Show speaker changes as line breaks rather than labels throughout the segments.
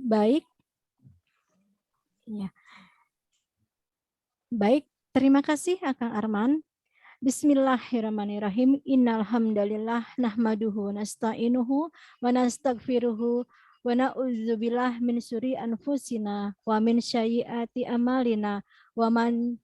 Baik. Ya. Baik, terima kasih Akang Arman. Bismillahirrahmanirrahim. Innal hamdalillah nahmaduhu nasta'inuhu wa nastaghfiruhu wa na'udzubillah min syururi anfusina wa min sayyiati amalina wa man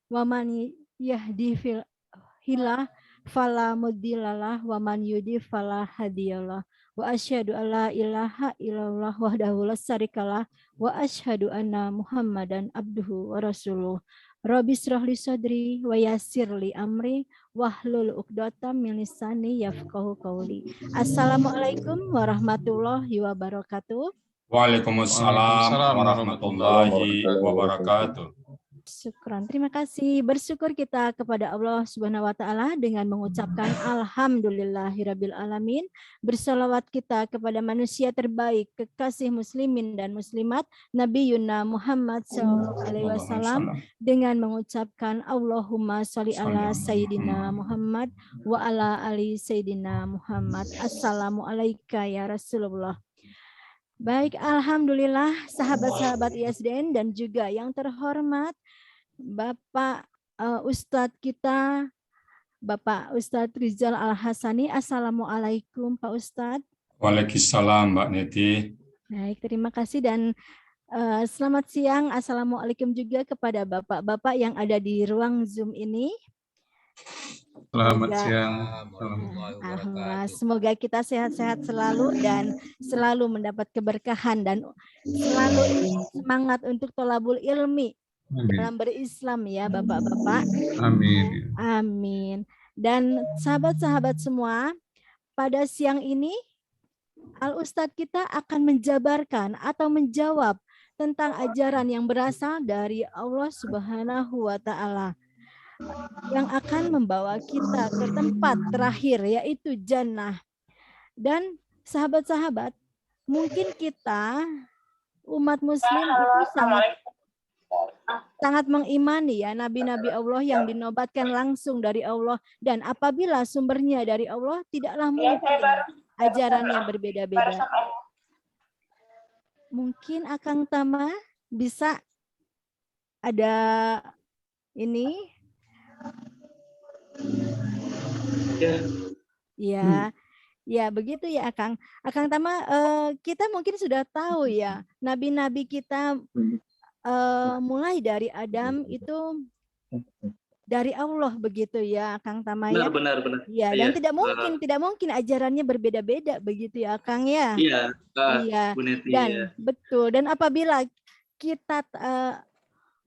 yahdihillahu fala mudhillalah wa man yudhlil fala hadiyalah. Wa asyhadu alla ilaha illallah wahdahu la syarikalah wa asyhadu anna Muhammadan abduhu wa rasuluh. Rabbi shrah li sadri wa yassir li amri wahlul 'uqdatam min lisani yafqahu qawli. Assalamualaikum warahmatullahi wabarakatuh.
Waalaikumsalam warahmatullahi wabarakatuh.
Syukran. Terima kasih. Bersyukur kita kepada Allah Subhanahu wa taala dengan mengucapkan alhamdulillahirabbil alamin. Bersalawat kita kepada manusia terbaik, kekasih muslimin dan muslimat, Nabi Yuna Muhammad SAW dengan mengucapkan Allahumma sholli ala sayyidina Muhammad wa ala ali sayyidina Muhammad. Assalamualaikum ya Rasulullah. Baik, alhamdulillah sahabat-sahabat ISDN dan juga yang terhormat Bapak Ustadz kita, Bapak Ustadz Rizal Al-Hasani. Assalamualaikum Pak Ustadz.
Waalaikumsalam Mbak Neti.
Baik, terima kasih dan selamat siang. Assalamualaikum juga kepada Bapak-Bapak yang ada di ruang Zoom ini.
Selamat siang.
Semoga kita sehat-sehat selalu dan selalu mendapat keberkahan dan selalu semangat untuk tholabul ilmi dalam berislam ya Bapak-Bapak.
Amin.
Amin. Dan sahabat-sahabat semua, pada siang ini Al-Ustadz kita akan menjabarkan atau menjawab tentang ajaran yang berasal dari Allah Subhanahu wa taala yang akan membawa kita ke tempat terakhir yaitu jannah. Dan sahabat-sahabat, mungkin kita umat muslim itu sangat mengimani ya nabi-nabi Allah yang dinobatkan langsung dari Allah, dan apabila sumbernya dari Allah tidaklah mungkin ajarannya berbeda-beda. Mungkin Akang Tama bisa ada ini. Ya, begitu ya Akang. Akang Tama, kita mungkin sudah tahu ya, nabi-nabi kita mulai dari Adam itu dari Allah begitu ya Akang Tama ya.
Benar.
Ya, dan tidak mungkin ajarannya berbeda-beda begitu ya Akang ya. Iya. Dan betul. Dan apabila kita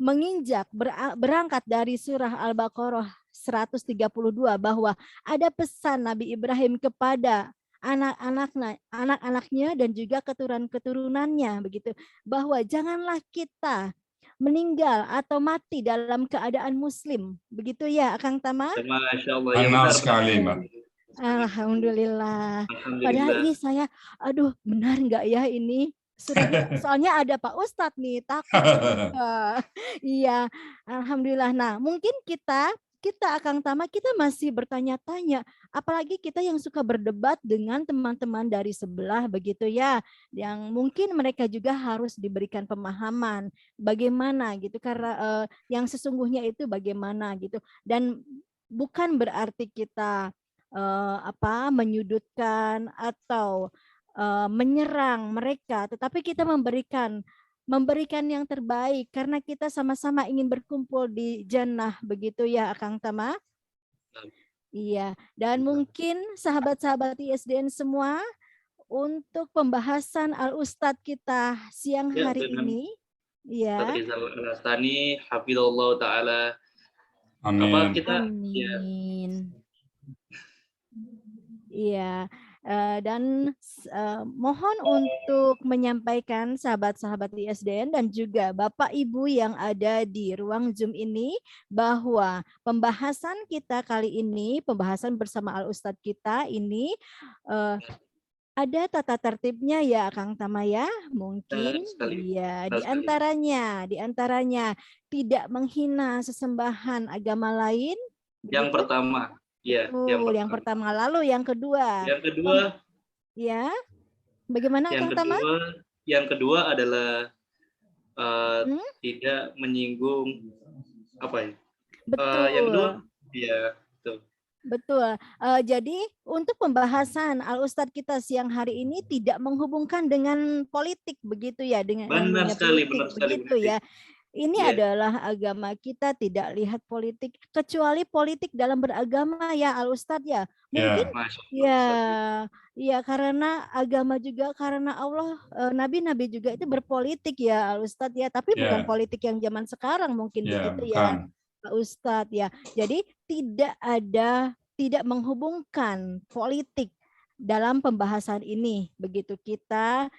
menginjak berangkat dari surah Al-Baqarah 132 bahwa ada pesan Nabi Ibrahim kepada anak-anaknya dan juga keturunan-keturunannya begitu, bahwa janganlah kita meninggal atau mati dalam keadaan muslim begitu ya Akang Tama.
Masyaallah
ya, benar sekali Mbak.
Alhamdulillah. Padahal ini saya benar enggak ya ini? Soalnya ada Pak Ustadz nih, takut. Iya, alhamdulillah. Nah, mungkin kita Akang Tama, kita masih bertanya-tanya, apalagi kita yang suka berdebat dengan teman-teman dari sebelah begitu ya, yang mungkin mereka juga harus diberikan pemahaman bagaimana gitu, karena yang sesungguhnya itu bagaimana gitu, dan bukan berarti kita menyudutkan atau menyerang mereka, tetapi kita memberikan yang terbaik karena kita sama-sama ingin berkumpul di jannah begitu ya Akang Tama. Iya, dan mungkin sahabat-sahabat ISDN semua, untuk pembahasan Al-Ustadz kita siang hari ini ya.
Rizal Al-Hasani hafizallah taala.
Amin.
Amin. Iya. Dan mohon untuk menyampaikan sahabat-sahabat ISDN dan juga Bapak Ibu yang ada di ruang Zoom ini bahwa pembahasan kita kali ini, pembahasan bersama Al-Ustadz kita ini ada tata tertibnya ya Kang Tama ya, mungkin ya di antaranya tidak menghina sesembahan agama lain.
Yang pertama. Ya,
yang pertama. Lalu yang kedua.
Ya, bagaimana
Kang Tama?
yang kedua adalah tidak menyinggung apa ya?
Betul.
Yang kedua, ya, betul.
Betul. Jadi untuk pembahasan Al-Ustadz kita siang hari ini tidak menghubungkan dengan politik begitu ya, dengan
Benar sekali,
politik
benar sekali,
begitu ya. Ini
Iya.
adalah agama kita, tidak lihat politik kecuali politik dalam beragama ya Al-Ustadz ya. Mungkin ya karena agama juga karena Allah, nabi-nabi juga itu berpolitik ya Al-Ustadz ya, tapi bukan politik yang zaman sekarang mungkin begitu ya. Pak Ustadz ya. Jadi tidak menghubungkan politik dalam pembahasan ini. Begitu kita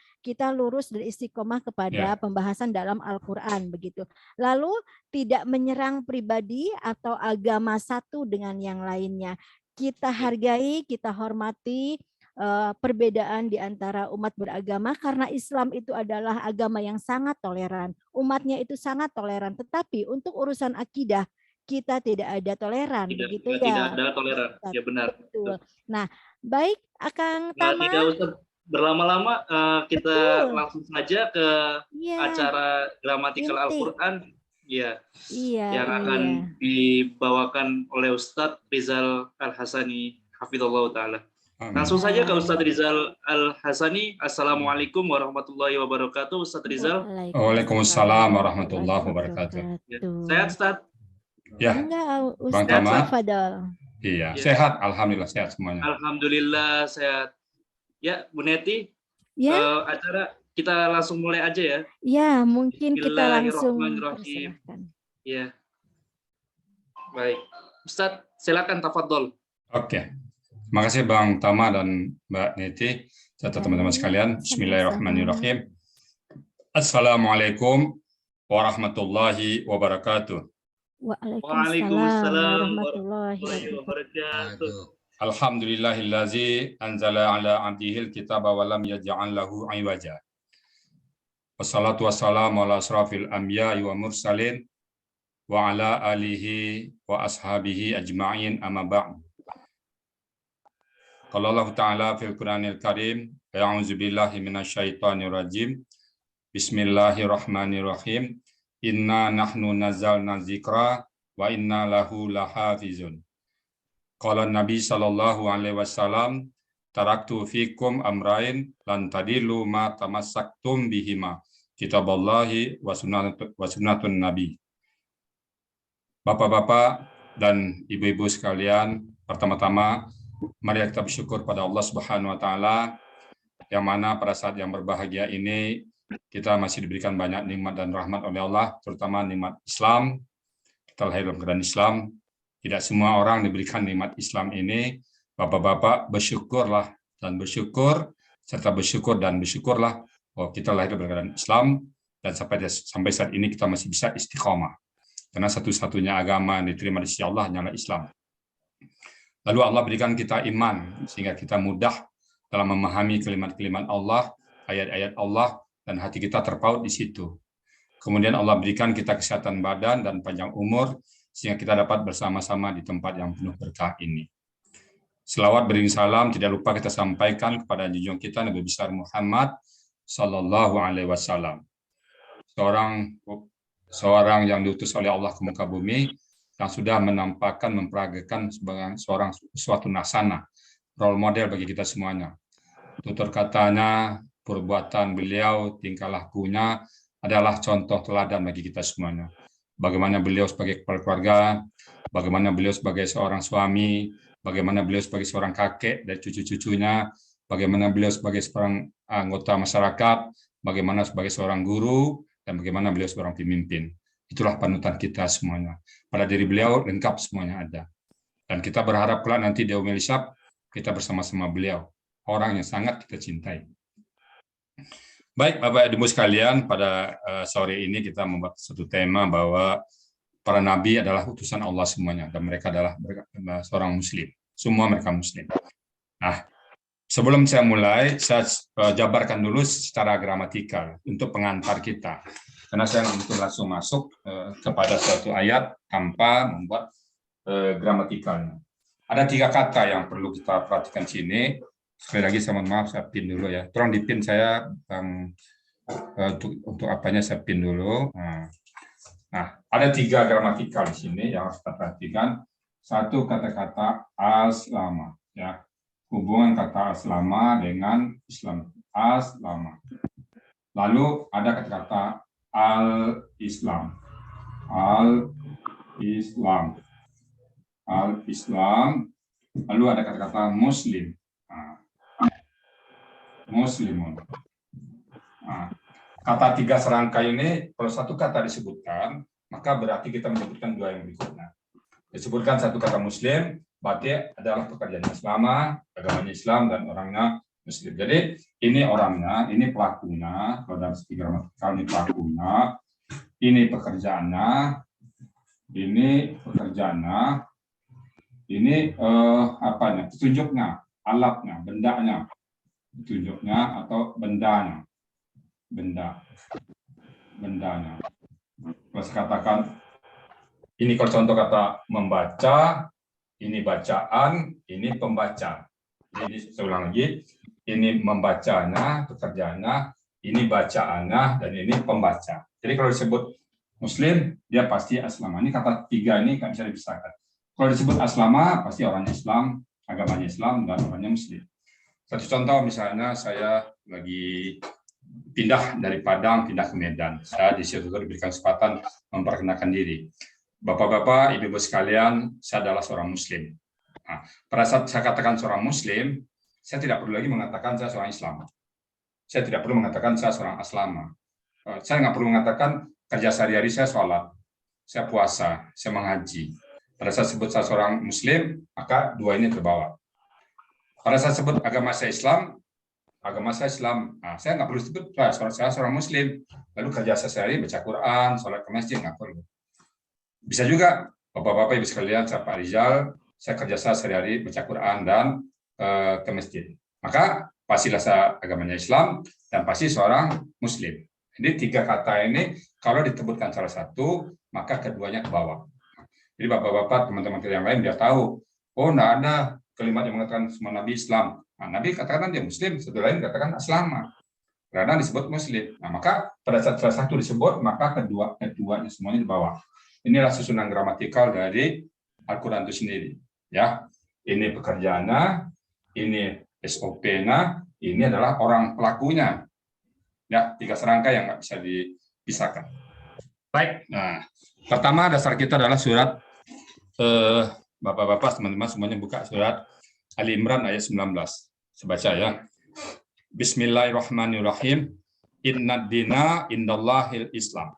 lurus dan istiqomah kepada pembahasan dalam Al-Qur'an begitu. Lalu tidak menyerang pribadi atau agama satu dengan yang lainnya. Kita hargai, kita hormati perbedaan di antara umat beragama karena Islam itu adalah agama yang sangat toleran. Umatnya itu sangat toleran, tetapi untuk urusan akidah kita tidak ada toleran, begitu ya.
Tidak ada toleran, ya benar.
Betul. Nah, baik Akang Tama.
Tidak usah berlama-lama, kita langsung saja ke acara gramatikal Al-Quran, yang akan dibawakan oleh Ustadz Rizal Al-Hasani, hafizallahu ta'ala. Langsung saja ke Ustadz Rizal Al-Hasani. Assalamualaikum warahmatullahi wabarakatuh. Ustadz Rizal.
Waalaikumsalam warahmatullahi wabarakatuh.
Sehat, Ustadz?
Ya,
Bang Tama.
Iya, sehat. Alhamdulillah sehat semuanya.
Alhamdulillah sehat. Ya, Bu Neti. Acara kita langsung mulai aja ya.
Ya, mungkin kita langsung
persilahkan. Ya. Baik. Ustadz, silakan tafadhol.
Oke. Terima kasih Bang Tama dan Mbak Neti serta teman-teman sekalian. Bismillahirrahmanirrahim. Assalamualaikum warahmatullahi wabarakatuh.
Waalaikumsalam warahmatullahi wabarakatuh.
Alhamdulillahillazi anzala ala abdihil kitaba wa lam yaj'al lahu iwaja. Wassalatu wassalamu ala asrafil anbiya'i wa mursalin wa ala alihi wa ashabihi ajma'in amma ba'd. Qala Allah Ta'ala fil Qur'anil Karim, a'udzu billahi minasyaitonir rajim. Bismillahirrahmanirrahim. Inna nahnu nazzalna dzikra wa inna lahu lahafizun. Qala Nabi sallallahu alaihi wasallam, taraktu fikum amrain lan tadillu ma tamassaktum bihima, kitaballahi wa sunnatun nabi. Bapak-bapak dan ibu-ibu sekalian, pertama-tama mari kita bersyukur pada Allah Subhanahu wa taala yang mana pada saat yang berbahagia ini kita masih diberikan banyak nikmat dan rahmat oleh Allah, terutama nikmat Islam. Kita lahir dalam keadaan Islam. Tidak semua orang diberikan nikmat Islam ini. Bapak-bapak bersyukurlah dan bersyukur, serta bersyukur dan bersyukurlah bahwa kita lahir dalam keadaan Islam dan sampai saat ini kita masih bisa istiqomah. Karena satu-satunya agama yang diterima di sisi Allah hanyalah Islam. Lalu Allah berikan kita iman sehingga kita mudah dalam memahami kalimat-kalimat Allah, ayat-ayat Allah, dan hati kita terpaut di situ. Kemudian Allah berikan kita kesehatan badan dan panjang umur, sehingga kita dapat bersama-sama di tempat yang penuh berkah ini. Selawat beriring salam tidak lupa kita sampaikan kepada junjungan kita Nabi besar Muhammad Sallallahu Alaihi Wasallam, seorang yang diutus oleh Allah ke muka bumi, yang sudah menampakkan, memperagakan sebagai suatu nasana, role model bagi kita semuanya. Tutur katanya, perbuatan beliau, tingkah lakunya adalah contoh teladan bagi kita semuanya. Bagaimana beliau sebagai kepala keluarga, bagaimana beliau sebagai seorang suami, bagaimana beliau sebagai seorang kakek dan cucu-cucunya, bagaimana beliau sebagai seorang anggota masyarakat, bagaimana sebagai seorang guru, dan bagaimana beliau seorang pemimpin. Itulah panutan kita semuanya. Pada diri beliau lengkap semuanya ada. Dan kita berharap kelak nanti di yaumil hisab kita bersama-sama beliau, orang yang sangat kita cintai. Baik, Bapak Ibu sekalian, pada sore ini kita membuat satu tema bahwa para nabi adalah utusan Allah semuanya, dan mereka adalah seorang muslim. Semua mereka muslim. Nah, sebelum saya mulai, saya jabarkan dulu secara gramatikal untuk pengantar kita. Karena saya mungkin langsung masuk kepada suatu ayat tanpa membuat gramatikalnya. Ada 3 kata yang perlu kita perhatikan sini. Sekali lagi saya mohon maaf, saya pin dulu ya. Tolong dipin saya, Bang Untuk apanya saya pin dulu. Nah, ada 3 gramatikal di sini yang harus kita perhatikan. Satu, kata-kata aslama, ya, hubungan kata aslama dengan Islam. Aslama. Lalu ada kata-kata al-Islam. Al-Islam. Al-Islam. Lalu ada kata-kata Muslim. Muslimun. Kata 3 serangkai ini, kalau satu kata disebutkan, maka berarti kita menyebutkan 2 yang berikutnya. Disebutkan satu kata Muslim, berarti adalah pekerjaan Islam, agamanya Islam, dan orangnya Muslim. Jadi ini orangnya, ini pelakunya, kalau dalam segi gramatikal ini pelakunya, ini pekerjaannya, ini apanya? Petunjuknya, alatnya, bendanya, petunjuknya atau bendanya. Bendanya. Terus katakan, ini kalau contoh kata membaca, ini bacaan, ini pembaca. Jadi saya ulang lagi, ini membacanya, pekerjaannya, ini bacaannya, dan ini pembaca. Jadi kalau disebut Muslim, dia pasti aslama. Ini kata 3 ini nggak bisa dipisahkan. Kalau disebut aslama, pasti orangnya Islam, agamanya Islam, dan orangnya Muslim. Satu contoh misalnya saya lagi pindah dari Padang, pindah ke Medan. Saya di situ diberikan kesempatan memperkenalkan diri. Bapak-bapak, ibu-ibu sekalian, saya adalah seorang Muslim. Nah, pada saat saya katakan seorang Muslim, saya tidak perlu lagi mengatakan saya seorang Islam. Saya tidak perlu mengatakan saya seorang aslama. Saya nggak perlu mengatakan kerja sehari-hari saya sholat, saya puasa, saya mengaji. Pada saat sebut saya seorang Muslim, maka 2 ini terbawa. Pada saat sebut agama saya Islam, nah, saya nggak perlu sebut saya seorang Muslim. Lalu kerja saya sehari baca Quran, sholat ke masjid, nggak perlu. Bisa juga bapak-bapak ibu sekalian, saya Pak Rizal, saya kerja saya sehari-hari baca Quran dan ke masjid. Maka pastilah saya agamanya Islam dan pasti seorang Muslim. Jadi 3 kata ini kalau disebutkan salah satu, maka keduanya ke bawah. Jadi bapak-bapak, teman-teman kita yang lain dia tahu, oh enggak ada kalimat yang mengatakan semua Nabi Islam. Nah, Nabi katakan dia Muslim, satu lain katakan aslama. Karena disebut Muslim. Nah, maka pada saat salah satu disebut, maka keduanya semuanya di bawah. Inilah susunan gramatikal dari Al-Quran itu sendiri. Ya, ini pekerjaannya, ini SOP-nya, ini adalah orang pelakunya. Ya, 3 serangkai yang nggak bisa dipisahkan. Baik, nah, pertama dasar kita adalah surat, bapak-bapak, teman-teman semuanya buka surat Ali Imran ayat 19. Sebaca ya. Bismillahirrahmanirrahim. Inna dina indallahil Islam.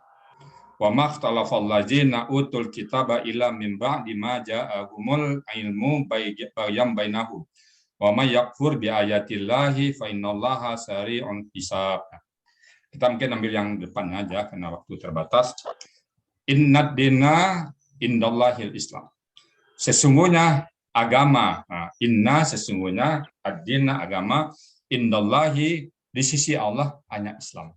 Wa makhtalafal ladzina utul kitaba illa min ba'di ma ja'ahumul ilmu bayyam bainahum. Wa may yakfur bi ayatillahi fa innallaha sari'un hisab. Kita mungkin ambil yang depannya aja karena waktu terbatas. Inna dina indallahil Islam. Sesungguhnya agama, nah, inna sesungguhnya ad-dina agama indallahi di sisi Allah hanya Islam.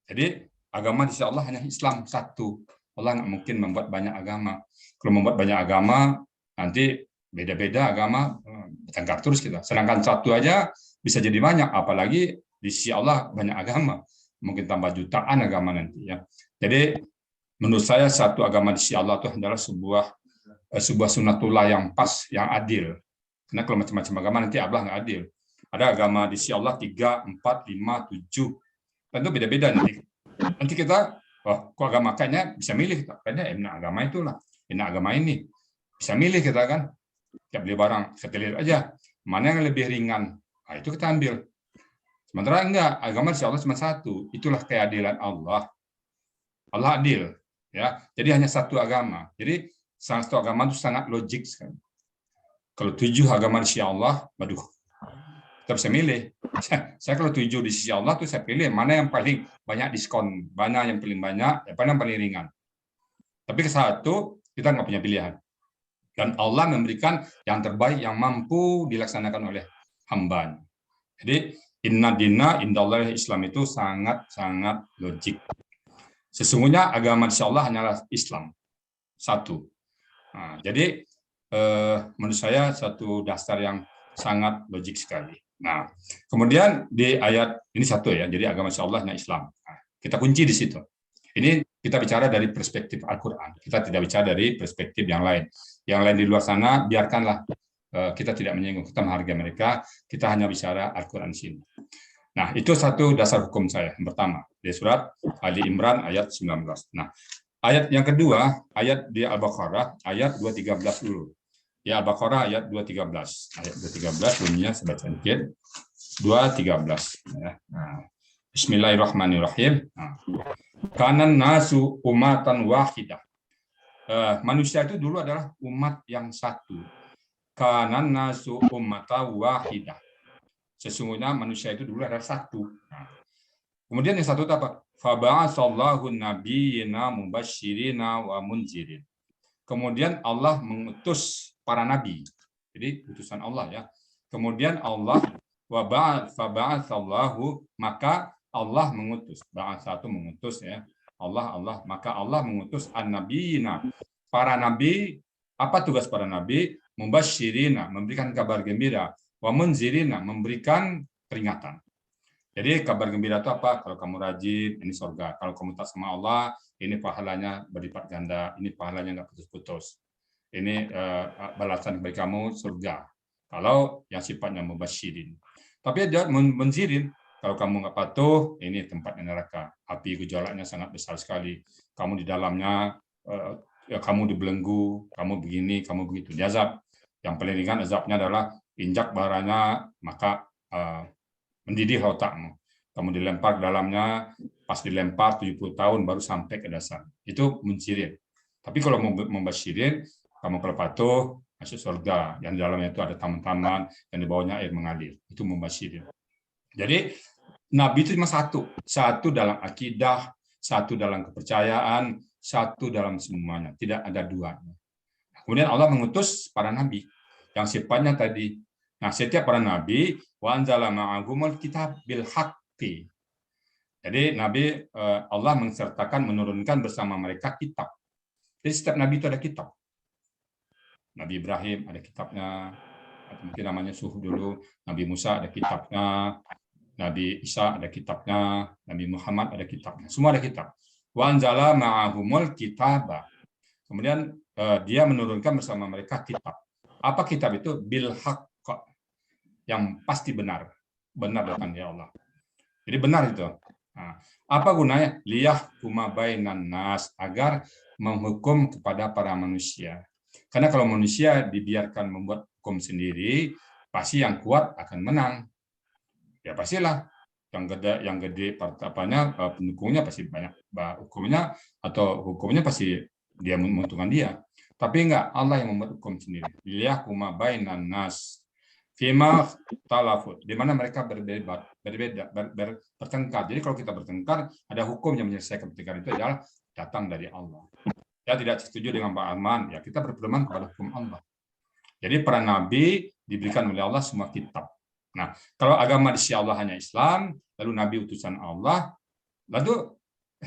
Jadi agama di sisi Allah hanya Islam satu. Allah nggak mungkin membuat banyak agama. Kalau membuat banyak agama nanti beda-beda agama bertengkar terus kita. Sedangkan satu aja bisa jadi banyak, apalagi di sisi Allah banyak agama, mungkin tambah jutaan agama nanti ya. Jadi menurut saya satu agama di sisi Allah itu adalah sebuah sunatullah yang pas, yang adil. Karena kalau macam-macam agama nanti Allah nggak adil. Ada agama di sisi Allah 3, 4, 5, 7. Tentu beda-beda nanti. Nanti kita, kok agama kayaknya bisa milih. Kayaknya enak agama itulah, enak agama ini. Bisa milih kita kan. Kita beli barang, setelir aja. Mana yang lebih ringan, nah, itu kita ambil. Sementara enggak, agama di sisi Allah cuma satu. Itulah keadilan Allah. Allah adil. Ya, jadi hanya satu agama. Jadi satu agama itu sangat logik sekali. Kalau 7 agama di sisi Allah, waduh, kita bisa milih. Saya kalau 7 di sisi Allah tuh saya pilih mana yang paling banyak diskon, mana yang paling banyak, mana yang paling ringan. Tapi ke satu kita nggak punya pilihan. Dan Allah memberikan yang terbaik yang mampu dilaksanakan oleh hamba. Jadi inna dina indallah Islam itu sangat logik. Sesungguhnya agama di sisi Allah hanyalah Islam. Satu. Nah, jadi menurut saya satu dasar yang sangat logik sekali. Nah, kemudian di ayat ini satu ya, jadi agama Allahnya Islam. Nah, kita kunci di situ. Ini kita bicara dari perspektif Al-Quran. Kita tidak bicara dari perspektif yang lain. Yang lain di luar sana, biarkanlah. Kita tidak menyinggung, kita menghargai mereka. Kita hanya bicara Al-Quran di sini. Nah, itu satu dasar hukum saya. Yang pertama, di surat Ali Imran ayat 19. Nah, ayat yang kedua, ayat di Al-Baqarah, ayat 213 dulu. Ya, Al-Baqarah ayat 213. Ayat 213 bunyinya sebaca sedikit. 213. Ya. Nah, Bismillahirrahmanirrahim. Nah. Kanan nasu umatan wahidah. Manusia itu dulu adalah umat yang satu. Kanan nasu umatan wahidah. Sesungguhnya manusia itu dulu adalah satu. Nah. Kemudian yang satu itu apa? Faba'asallahu nabiyyina mubashshirina wa munzirin. Kemudian Allah mengutus para nabi. Jadi utusan Allah ya. Kemudian Allah faba'atsallahu, maka Allah mengutus. Ba'atsatu mengutus ya. Maka Allah mengutus an-nabiyina, para nabi. Apa tugas para nabi? Mubashshirina, memberikan kabar gembira, wa munzirina, memberikan peringatan. Jadi kabar gembira itu apa? Kalau kamu rajin, ini surga. Kalau kamu tak sama Allah, ini pahalanya berlipat ganda. Ini pahalanya nggak putus-putus. Ini balasan bagi kamu surga. Kalau yang sifatnya mubasyirin. Tapi dia menzirin. Kalau kamu nggak patuh, ini tempatnya neraka. Api gejolaknya sangat besar sekali. Kamu di dalamnya, kamu dibelenggu, kamu begini, kamu begitu. Diazab. Yang paling ringan azabnya adalah injak baranya, maka mendidih otakmu. Kamu dilempar ke dalamnya, pas dilempar 70 tahun baru sampai ke dasar. Itu mencirin. Tapi kalau membasyirin, kamu kalau patuh, masuk surga. Yang di dalamnya itu ada taman-taman, yang di bawahnya air mengalir. Itu membasyirin. Jadi, Nabi itu cuma satu. Satu dalam akidah, satu dalam kepercayaan, satu dalam semuanya. Tidak ada duanya. Kemudian Allah mengutus para Nabi. Yang sifatnya tadi. Nah, setiap para nabi wa anzala ma'ahumul kitab bil haqqi. Jadi nabi Allah mensertakan menurunkan bersama mereka kitab. Jadi setiap nabi itu ada kitab. Nabi Ibrahim ada kitabnya, atau mungkin namanya Suhuf dulu. Nabi Musa ada kitabnya, Nabi Isa ada kitabnya, Nabi Muhammad ada kitabnya. Semua ada kitab. Wa anzala ma'ahumul kitaba. Kemudian dia menurunkan bersama mereka kitab. Apa kitab itu? Bil haqq, yang pasti benar datang dari Allah. Jadi benar itu. Nah, apa gunanya? Liyahkuma bainan nas, agar menghukum kepada para manusia. Karena kalau manusia dibiarkan membuat hukum sendiri, pasti yang kuat akan menang. Ya pastilah yang gede partapanya, pendukungnya pasti banyak hukumnya, atau hukumnya pasti dia menguntungkan dia. Tapi enggak, Allah yang membuat hukum sendiri. Liyahkuma bainan nas fima talafut, di mana mereka bertengkar. Jadi kalau kita bertengkar, ada hukum yang menyelesaikan pertengkaran itu adalah datang dari Allah. Ya tidak setuju dengan Pak Arman, ya kita berpedoman kepada hukum Allah. Jadi para nabi diberikan oleh Allah semua kitab. Nah, kalau agama di sisi Allah hanya Islam, lalu nabi utusan Allah, lalu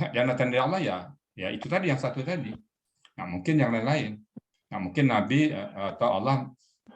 yang datang dari Allah ya itu tadi, yang satu tadi. Nah, mungkin yang lain-lain. Nah, mungkin nabi atau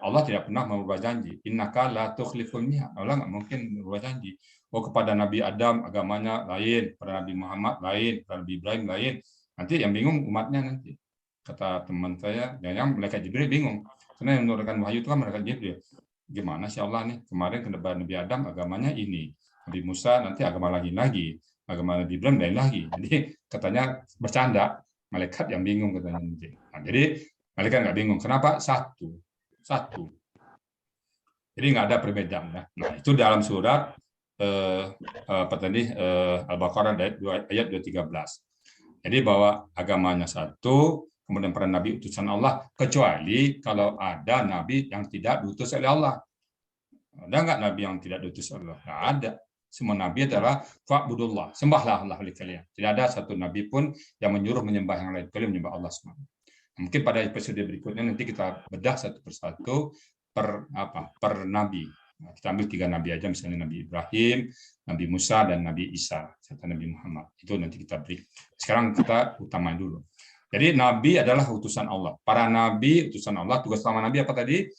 Allah tidak pernah merubah janji. Innaka la tukhliful mi'ad. Allah nggak mungkin merubah janji. Oh, kepada Nabi Adam agamanya lain, kepada Nabi Muhammad lain, kepada Nabi Ibrahim lain. Nanti yang bingung umatnya nanti. Kata teman saya, yang malaikat Jibril bingung. Karena yang menurunkan wahyu itu kan malaikat Jibril. Gimana sih Allah nih? Kemarin kepada Nabi Adam agamanya ini. Nabi Musa nanti agama lagi. Agama Nabi Ibrahim lain lagi. Jadi katanya bercanda. Malaikat yang bingung katanya nanti. Nah, jadi malaikat nggak bingung. Kenapa? Satu. Jadi nggak ada perbedaan. Ya. Nah, itu dalam surat Al-Baqarah ayat 213. Jadi bahwa agamanya satu, kemudian para nabi utusan Allah, kecuali kalau ada nabi yang tidak diutus oleh Allah. Ada nggak nabi yang tidak diutus oleh Allah? Nggak ada. Semua nabi adalah fa'budullah, sembahlah Allah li kalian. Tidak ada satu nabi pun yang menyuruh menyembah yang lain, kecuali menyembah Allah SWT. Mungkin pada episode berikutnya nanti kita bedah satu persatu per nabi. Nah, kita ambil 3 nabi aja, misalnya Nabi Ibrahim, Nabi Musa, dan Nabi Isa serta Nabi Muhammad. Itu nanti kita beri. Sekarang kita utamain dulu. Jadi nabi adalah utusan Allah. Para nabi utusan Allah. Tugas utama nabi apa tadi?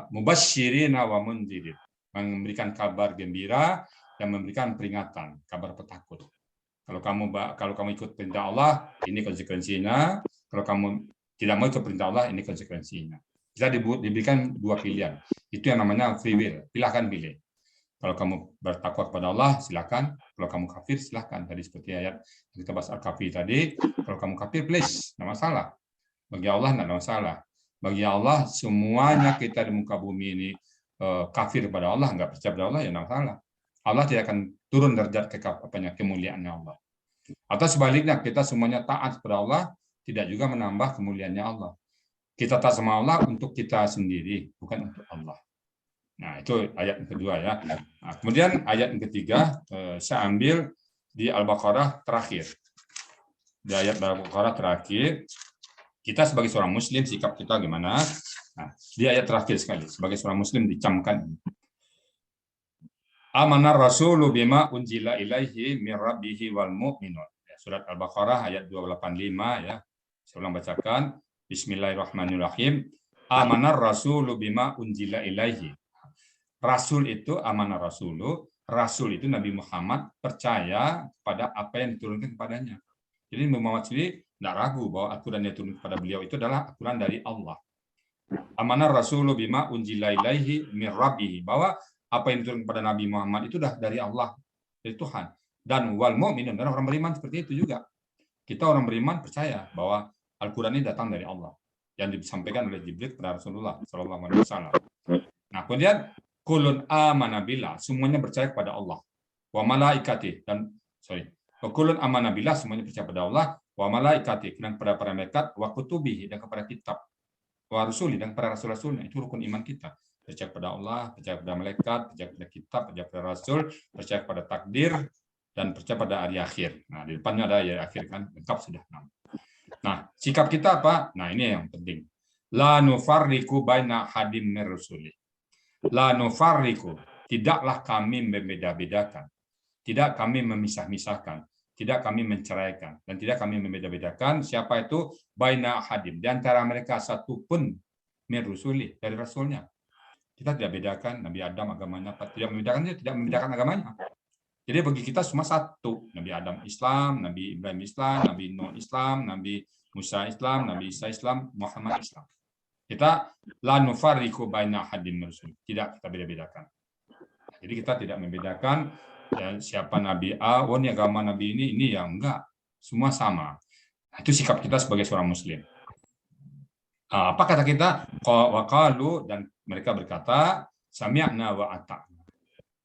Mubashshirina wa mundzirin. memberikan kabar gembira dan memberikan peringatan, kabar petakut. Kalau kamu ikut perintah Allah, ini konsekuensinya. Kalau kamu tidak mau ikut perintah Allah, ini konsekuensinya. Kita diberikan dua pilihan. Itu yang namanya free will. Pilih. Kalau kamu bertakwa kepada Allah, silakan. Kalau kamu kafir, silakan. Tadi seperti ayat yang kita bahas Al-Kahfi tadi. Kalau kamu kafir, please, tidak masalah. Bagi Allah tidak ada masalah. Bagi Allah, semuanya kita di muka bumi ini kafir kepada Allah, nggak percaya kepada Allah, ya tidak masalah. Allah tidak akan turun derajat kemuliaannya Allah. Atau sebaliknya, kita semuanya taat kepada Allah, tidak juga menambah kemuliaannya Allah. Kita taat sama Allah untuk kita sendiri, bukan untuk Allah. Nah, itu ayat yang kedua ya. Nah, kemudian ayat yang ketiga, saya ambil di Al-Baqarah terakhir. Di ayat Al-Baqarah terakhir, kita sebagai seorang Muslim, sikap kita gimana? Nah, di ayat terakhir sekali, sebagai seorang Muslim dicamkan. Amanar Rasulu bima unjila ilaihi min rabbihi wal mu'minun. Surat Al-Baqarah ayat 285 ya. Saya ulang bacakan. Bismillahirrahmanirrahim. Amanar Rasulu bima unjila ilaihi. Rasul itu amanah Rasulu. Rasul itu Nabi Muhammad percaya pada apa yang diturunkan kepadanya. Jadi Muhammad sendiri tidak ragu bahwa aturan yang diturunkan kepada beliau itu adalah aturan dari Allah. Amanah Rasulu bima unjila ilaihi min rabbihi. Bahwa apa yang diturunkan kepada Nabi Muhammad itu sudah dari Allah, dari Tuhan. Dan wal mu'minun, dan orang beriman seperti itu juga. Kita orang beriman percaya bahwa Al-Quran ini datang dari Allah yang disampaikan oleh Jibril kepada Rasulullah SAW. Nah, kemudian kulun amana billah, semuanya percaya kepada Allah. Wa malaikati, kulun amana billah, semuanya percaya kepada Allah. Wa malaikati, dan kepada para malaikat. Wa kutubihi, dan kepada kitab. Wa rusuli, dan kepada rasul-rasulnya. Itu rukun iman kita. Percaya kepada Allah, percaya kepada malaikat, percaya kepada kitab, percaya kepada rasul, percaya kepada takdir, dan percaya pada hari akhir. Nah, di depannya ada hari akhir kan, lengkap sudah 6. Nah, sikap kita apa? Nah, ini yang penting. La nufarriqu baina hadim mir rusuli. La nufarriqu, tidaklah kami membeda-bedakan. Tidak kami memisah-misahkan. Tidak kami menceraikan. Dan tidak kami membeda-bedakan siapa itu baina hadim. Di antara mereka satu pun mir rusuli, dari rasulnya. Kita tidak bedakan Nabi Adam agamanya, tidak membedakan agamanya. Jadi bagi kita semua satu. Nabi Adam Islam, Nabi Ibrahim Islam, Nabi Nuh Islam, Nabi Musa Islam, Nabi Isa Islam, Muhammad Islam. Kita la nufarriqu baina ahadin min rusul. Tidak kita beda-bedakan. Jadi kita tidak membedakan siapa Nabi A, oh ini agama Nabi ini yang enggak. Semua sama. Nah, itu sikap kita sebagai seorang Muslim. Apa kata kita? Waqalu, dan mereka berkata, sami'na wa ata'na.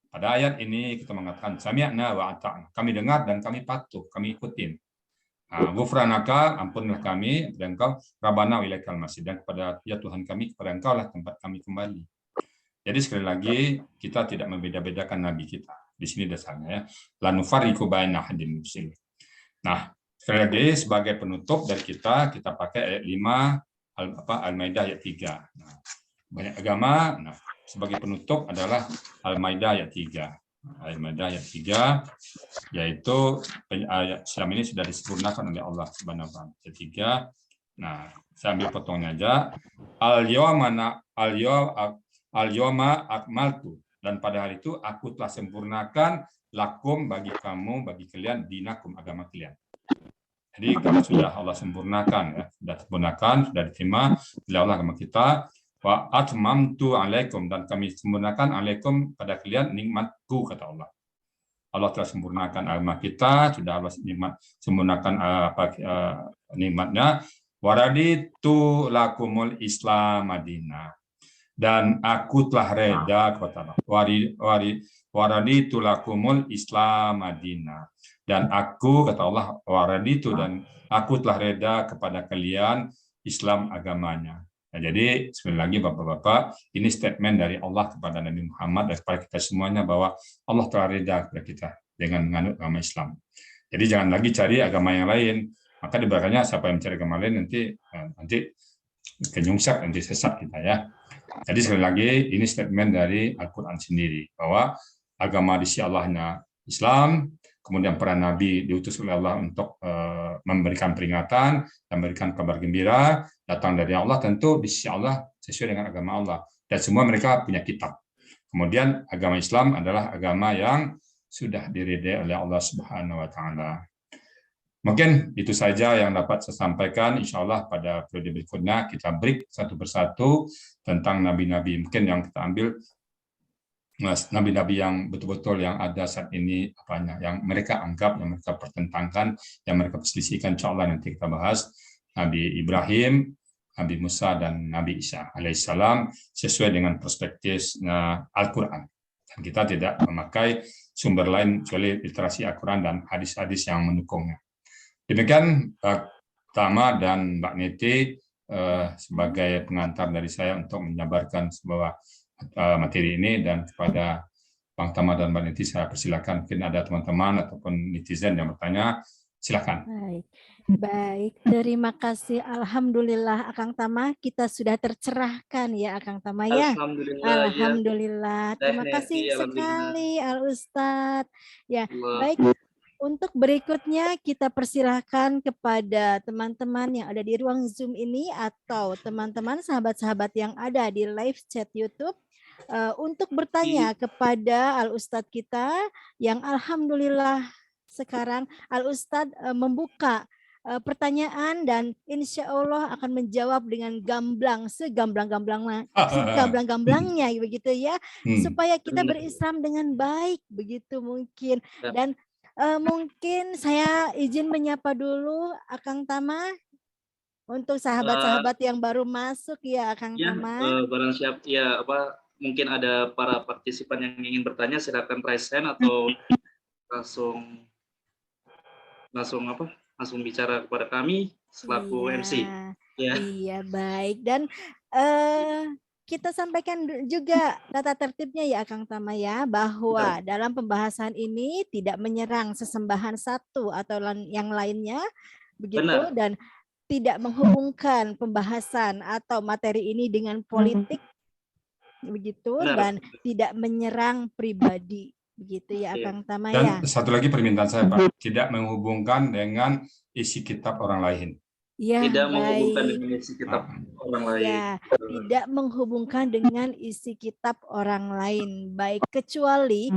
Pada ayat ini kita mengatakan sami'na wa ata'na. Kami dengar dan kami patuh, kami ikutin. Ghufranaka, ampunilah kami, dan Engkau Rabbana wa ilaikal masir, dan kepada ya Tuhan kami, kepada Engkau lah tempat kami kembali. Jadi sekali lagi kita tidak membeda-bedakan nabi kita. Di sini dasarnya ya. La nufarriqu baina ahadin min rusul. Nah, sekali lagi sebagai penutup dari kita pakai ayat 5 Al-Maidah ayat 3. Nah, banyak agama, nah sebagai penutup adalah Al-Maidah ayat 3. Al-Maidah ayat 3, yaitu ayat Islam ini sudah disempurnakan oleh Allah Subhanahu wa taala. Ayat 3. Nah, saya ambil potongnya aja. Al-yawma akmaltu, dan pada hari itu aku telah sempurnakan lakum, bagi kamu, bagi kalian, dinakum, agama kalian. Jadi kalau sudah Allah sempurnakan, ya, sudah sempurnakan, sudah diterima oleh Allah agama kita. Wa atmamtu alaikum, dan kami sempurnakan alaikum pada kalian nikmatku, kata Allah. Allah telah sempurnakan agama kita, sudah Allah sempurnakan nikmatnya. Waraditu lakumul Islam Madinah, dan aku telah reda, kata Allah. Waraditu lakumul Islam Madinah, dan aku, kata Allah, waraditu, dan aku telah reda kepada kalian Islam agamanya. Nah, jadi sekali lagi Bapak-bapak, ini statement dari Allah kepada Nabi Muhammad dan kepada kita semuanya bahwa Allah telah reda kepada kita dengan menganut agama Islam. Jadi jangan lagi cari agama yang lain. Maka dibelakangnya siapa yang mencari agama lain nanti kenyungsap, nanti sesat kita ya. Jadi sekali lagi ini statement dari Al-Quran sendiri bahwa agama di sisi Allahnya Islam, kemudian para nabi diutus oleh Allah untuk memberikan peringatan dan memberikan kabar gembira, datang dari Allah, tentu di sisi Allah sesuai dengan agama Allah, dan semua mereka punya kitab. Kemudian agama Islam adalah agama yang sudah diridai oleh Allah Subhanahu wa taala. Mungkin itu saja yang dapat saya sampaikan. Insya Allah pada periode berikutnya kita break satu persatu tentang nabi-nabi. Mungkin yang kita ambil nabi-nabi yang betul-betul yang ada saat ini, apanya yang mereka anggap, yang mereka pertentangkan, yang mereka perselisihkan. Insya Allah nanti kita bahas Nabi Ibrahim, Nabi Musa, dan Nabi Isa alaihissalam sesuai dengan perspektif Al-Quran. Dan kita tidak memakai sumber lain kecuali literasi Al-Quran dan hadis-hadis yang mendukungnya. Demikian Tama dan Mbak Niti sebagai pengantar dari saya untuk menyabarkan sebuah materi ini, dan kepada Bang Tama dan Mbak Niti saya persilakan, mungkin ada teman-teman ataupun netizen yang bertanya, silakan.
Baik, terima kasih. Alhamdulillah Akang Tama, kita sudah tercerahkan ya Akang Tama ya. Alhamdulillah. Terima kasih sekali Al Ustadz. Ya, baik. Untuk berikutnya kita persilahkan kepada teman-teman yang ada di ruang Zoom ini atau teman-teman sahabat-sahabat yang ada di live chat YouTube untuk bertanya kepada Al Ustadz kita yang alhamdulillah sekarang Al Ustadz membuka pertanyaan dan insya Allah akan menjawab dengan gamblang, segamblang-gamblangnya begitu ya, supaya kita berislam dengan baik begitu mungkin. Dan mungkin saya izin menyapa dulu Akang Tama untuk sahabat-sahabat yang baru masuk ya Akang Tama.
Barang siap ya mungkin ada para partisipan yang ingin bertanya, silakan raise hand atau langsung bicara kepada kami selaku MC.
Iya baik, dan kita sampaikan juga tata tertibnya ya Akang Tama ya, bahwa dalam pembahasan ini tidak menyerang sesembahan satu atau yang lainnya begitu. Dan tidak menghubungkan pembahasan atau materi ini dengan politik begitu. Dan tidak menyerang pribadi begitu ya Akang Tama ya.
Dan satu lagi permintaan saya Pak, tidak menghubungkan dengan isi kitab orang lain.
Ya,
tidak menghubungkan dengan isi kitab orang lain.
Ya, tidak menghubungkan dengan isi kitab orang lain. Baik, kecuali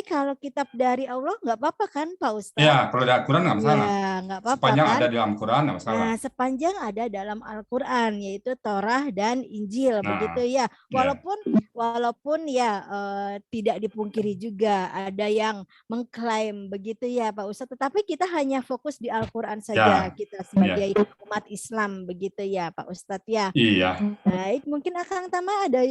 kalau kitab dari Allah nggak apa-apa kan Pak Ustadz?
Ya, kalau dari Al-Quran nggak masalah.
Ya, nggak apa-apa
sepanjang
kan?
ada dalam Quran nggak masalah.
Nah, sepanjang ada dalam Al-Quran, yaitu Torah dan Injil, begitu ya. Walaupun ya tidak dipungkiri juga ada yang mengklaim begitu ya Pak Ustadz. Tetapi kita hanya fokus di Al-Quran saja, kita sebagai umat Islam begitu ya Pak Ustadz ya.
Iya.
Baik, mungkin Akang Tama ada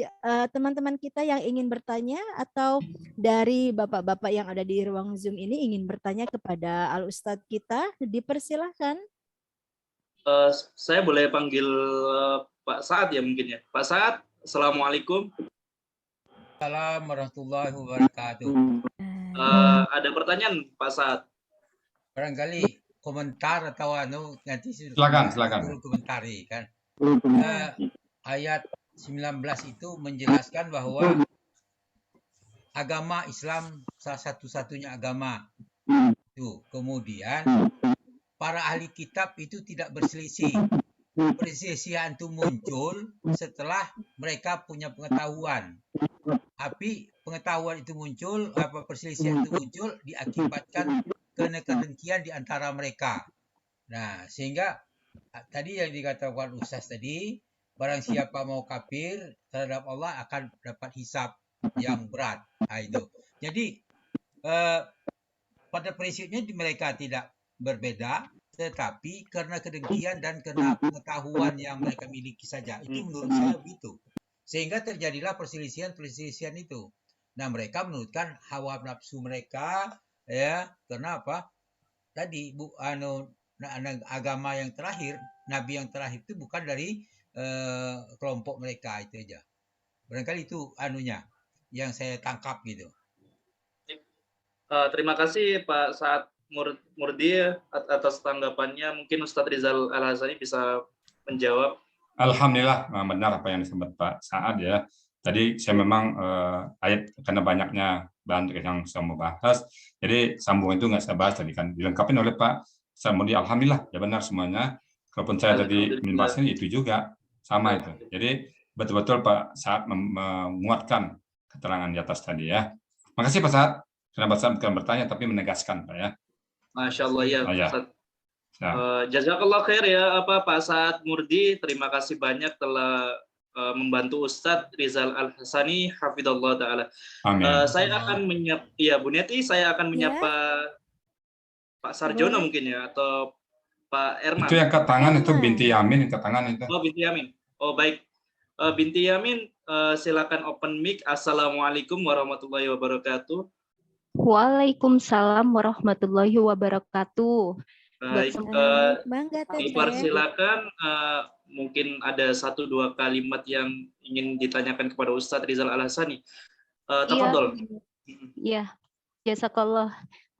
teman-teman kita yang ingin bertanya atau dari bapak-bapak yang ada di ruang Zoom ini ingin bertanya kepada Al Ustadz kita, dipersilahkan.
Saya boleh panggil Pak Saad ya mungkin ya. Pak Saad, Assalamualaikum.
Assalamualaikum warahmatullahi wabarakatuh.
Ada pertanyaan Pak Saad?
Barangkali komentar atau nanti
silakan
komentari kan. Ayat 19 itu menjelaskan bahwa agama Islam salah satu-satunya agama itu. Kemudian para ahli kitab itu tidak berselisih. Perselisihan itu muncul setelah mereka punya pengetahuan. Tapi pengetahuan itu muncul, perselisihan itu muncul diakibatkan karena kedengkian di antara mereka. Nah, sehingga tadi yang dikatakan Ustaz tadi, barang siapa mau kafir terhadap Allah akan dapat hisab yang berat. Nah, itu. Jadi pada prinsipnya mereka tidak berbeda, tetapi karena kedengkian dan karena pengetahuan yang mereka miliki saja. Itu menurut saya begitu. Sehingga terjadilah perselisihan itu. Nah, mereka menurutkan hawa nafsu mereka, ya, karena apa? Tadi agama yang terakhir, nabi yang terakhir itu bukan dari kelompok mereka, itu aja. Barangkali itu yang saya tangkap gitu.
Terima kasih Pak Saad Murdi atas tanggapannya. Mungkin Ustadz Rizal Al-Hasani bisa menjawab.
Alhamdulillah benar apa yang disebut Pak Saad ya. Tadi saya memang ayat karena banyaknya bahan yang saya mau bahas, jadi sambung itu nggak saya bahas tadi kan, dilengkapi oleh Pak Samudi. Alhamdulillah ya benar semuanya. Kalaupun saya tadi membahasnya itu juga sama itu. Jadi betul-betul Pak Saad menguatkan keterangan di atas tadi ya. Makasih Pak Ustadz. Karena Pak Ustadz bukan bertanya tapi menegaskan Pak ya.
Masya Allah ya.
Oh, ya.
Jazakallah khair ya Pak Saad Murdi. Terima kasih banyak telah membantu Ustadz Rizal Al-Hasani hafidhallah taala. Saya akan menyapa ya Bu Neti, saya akan menyapa Pak Sarjono mungkin ya, atau Pak Erman.
Itu yang ke tangan itu Binti Yamin ke tangan itu.
Oh Binti Yamin. Oh baik. Binti Yamin, silakan open mic. Assalamualaikum warahmatullahi wabarakatuh.
Waalaikumsalam warahmatullahi wabarakatuh.
Baik, dipersilakan mungkin ada 1-2 kalimat yang ingin ditanyakan kepada Ustadz Rizal Al-Hasani. Tafadhol.
Iya, jazakallah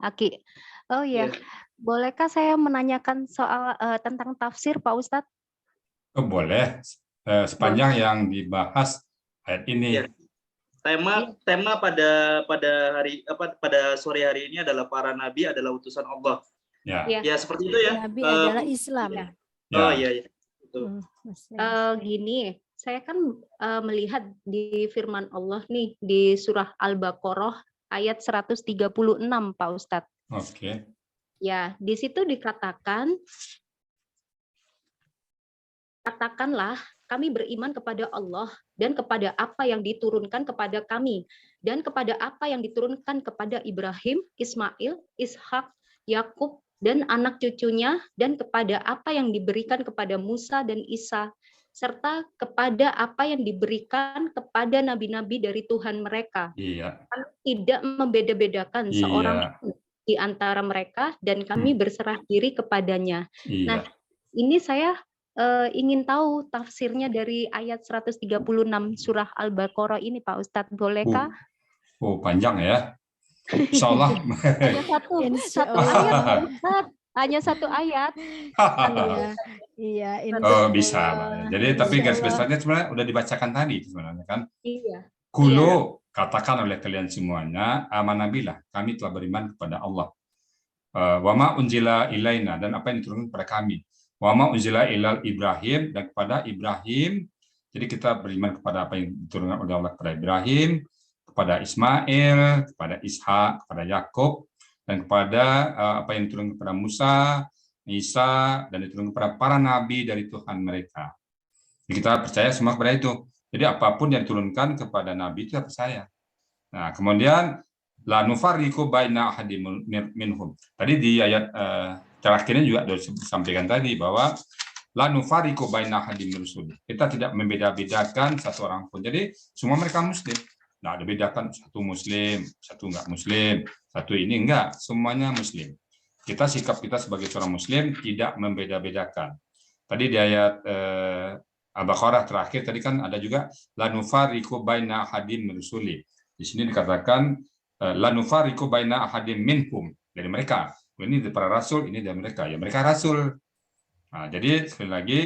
Aki. Oh iya, bolehkah saya menanyakan soal tentang tafsir Pak Ustadz?
Oh, boleh, sepanjang yang dibahas ayat ini.
Ya. Tema pada sore hari ini adalah para nabi adalah utusan Allah. Ya seperti itu ya.
Nabi adalah Islam.
Ya.
Oh iya.
Gini, saya kan melihat di firman Allah nih di surah Al-Baqarah ayat 136 Pak Ustadz.
Oke.
Ya, di situ dikatakan, katakanlah kami beriman kepada Allah dan kepada apa yang diturunkan kepada kami dan kepada apa yang diturunkan kepada Ibrahim, Ismail, Ishak, Yakub dan anak cucunya dan kepada apa yang diberikan kepada Musa dan Isa serta kepada apa yang diberikan kepada nabi-nabi dari Tuhan mereka.
Iya.
Kami tidak membeda-bedakan seorang di antara mereka dan kami berserah diri kepadanya.
Iya.
Nah, ini saya ingin tahu tafsirnya dari ayat 136 surah Al-Baqarah ini Pak Ustadz, bolehkah?
Oh, panjang ya. Insyaallah.
Hanya satu ayat Pak Ustadz. Hanya satu ayat.
Iya.
Oh, bisa. Jadi tapi garis besarnya sebenarnya udah dibacakan tadi sebenarnya kan.
Iya.
Kulu katakan oleh kalian semuanya, amanabilah, kami telah beriman kepada Allah. Wama unzila ilaina, dan apa yang diturunkan kepada kami. Wama unzila ilal Ibrahim, dan kepada Ibrahim. Jadi kita beriman kepada apa yang diturunkan oleh Allah kepada Ibrahim, kepada Ismail, kepada Ishak, kepada Yakub, dan kepada apa yang diturunkan kepada Musa, Isa, dan diturunkan kepada para nabi dari Tuhan mereka. Jadi kita percaya semua kepada itu. Jadi apapun yang diturunkan kepada nabi itu kita percaya. Nah, kemudian la nufarriqu baina ahadin minhum. Tadi di ayat terakhirnya juga sudah disampaikan tadi bahwa la nufarriqu baina ahadin min rusuli. Kita tidak membeda-bedakan satu orang pun. Jadi semua mereka muslim. Nah, ada bedakan satu muslim, satu enggak muslim, satu ini enggak, semuanya muslim. Kita sikap kita sebagai seorang muslim tidak membeda-bedakan. Tadi di ayat Al-Baqarah terakhir tadi kan ada juga la nufarriqu baina ahadin min rusuli. Di sini dikatakan la nufarriqu baina ahadin minhum, dari mereka. Ini dari para rasul, ini dari mereka. Ya mereka rasul. Nah, jadi sekali lagi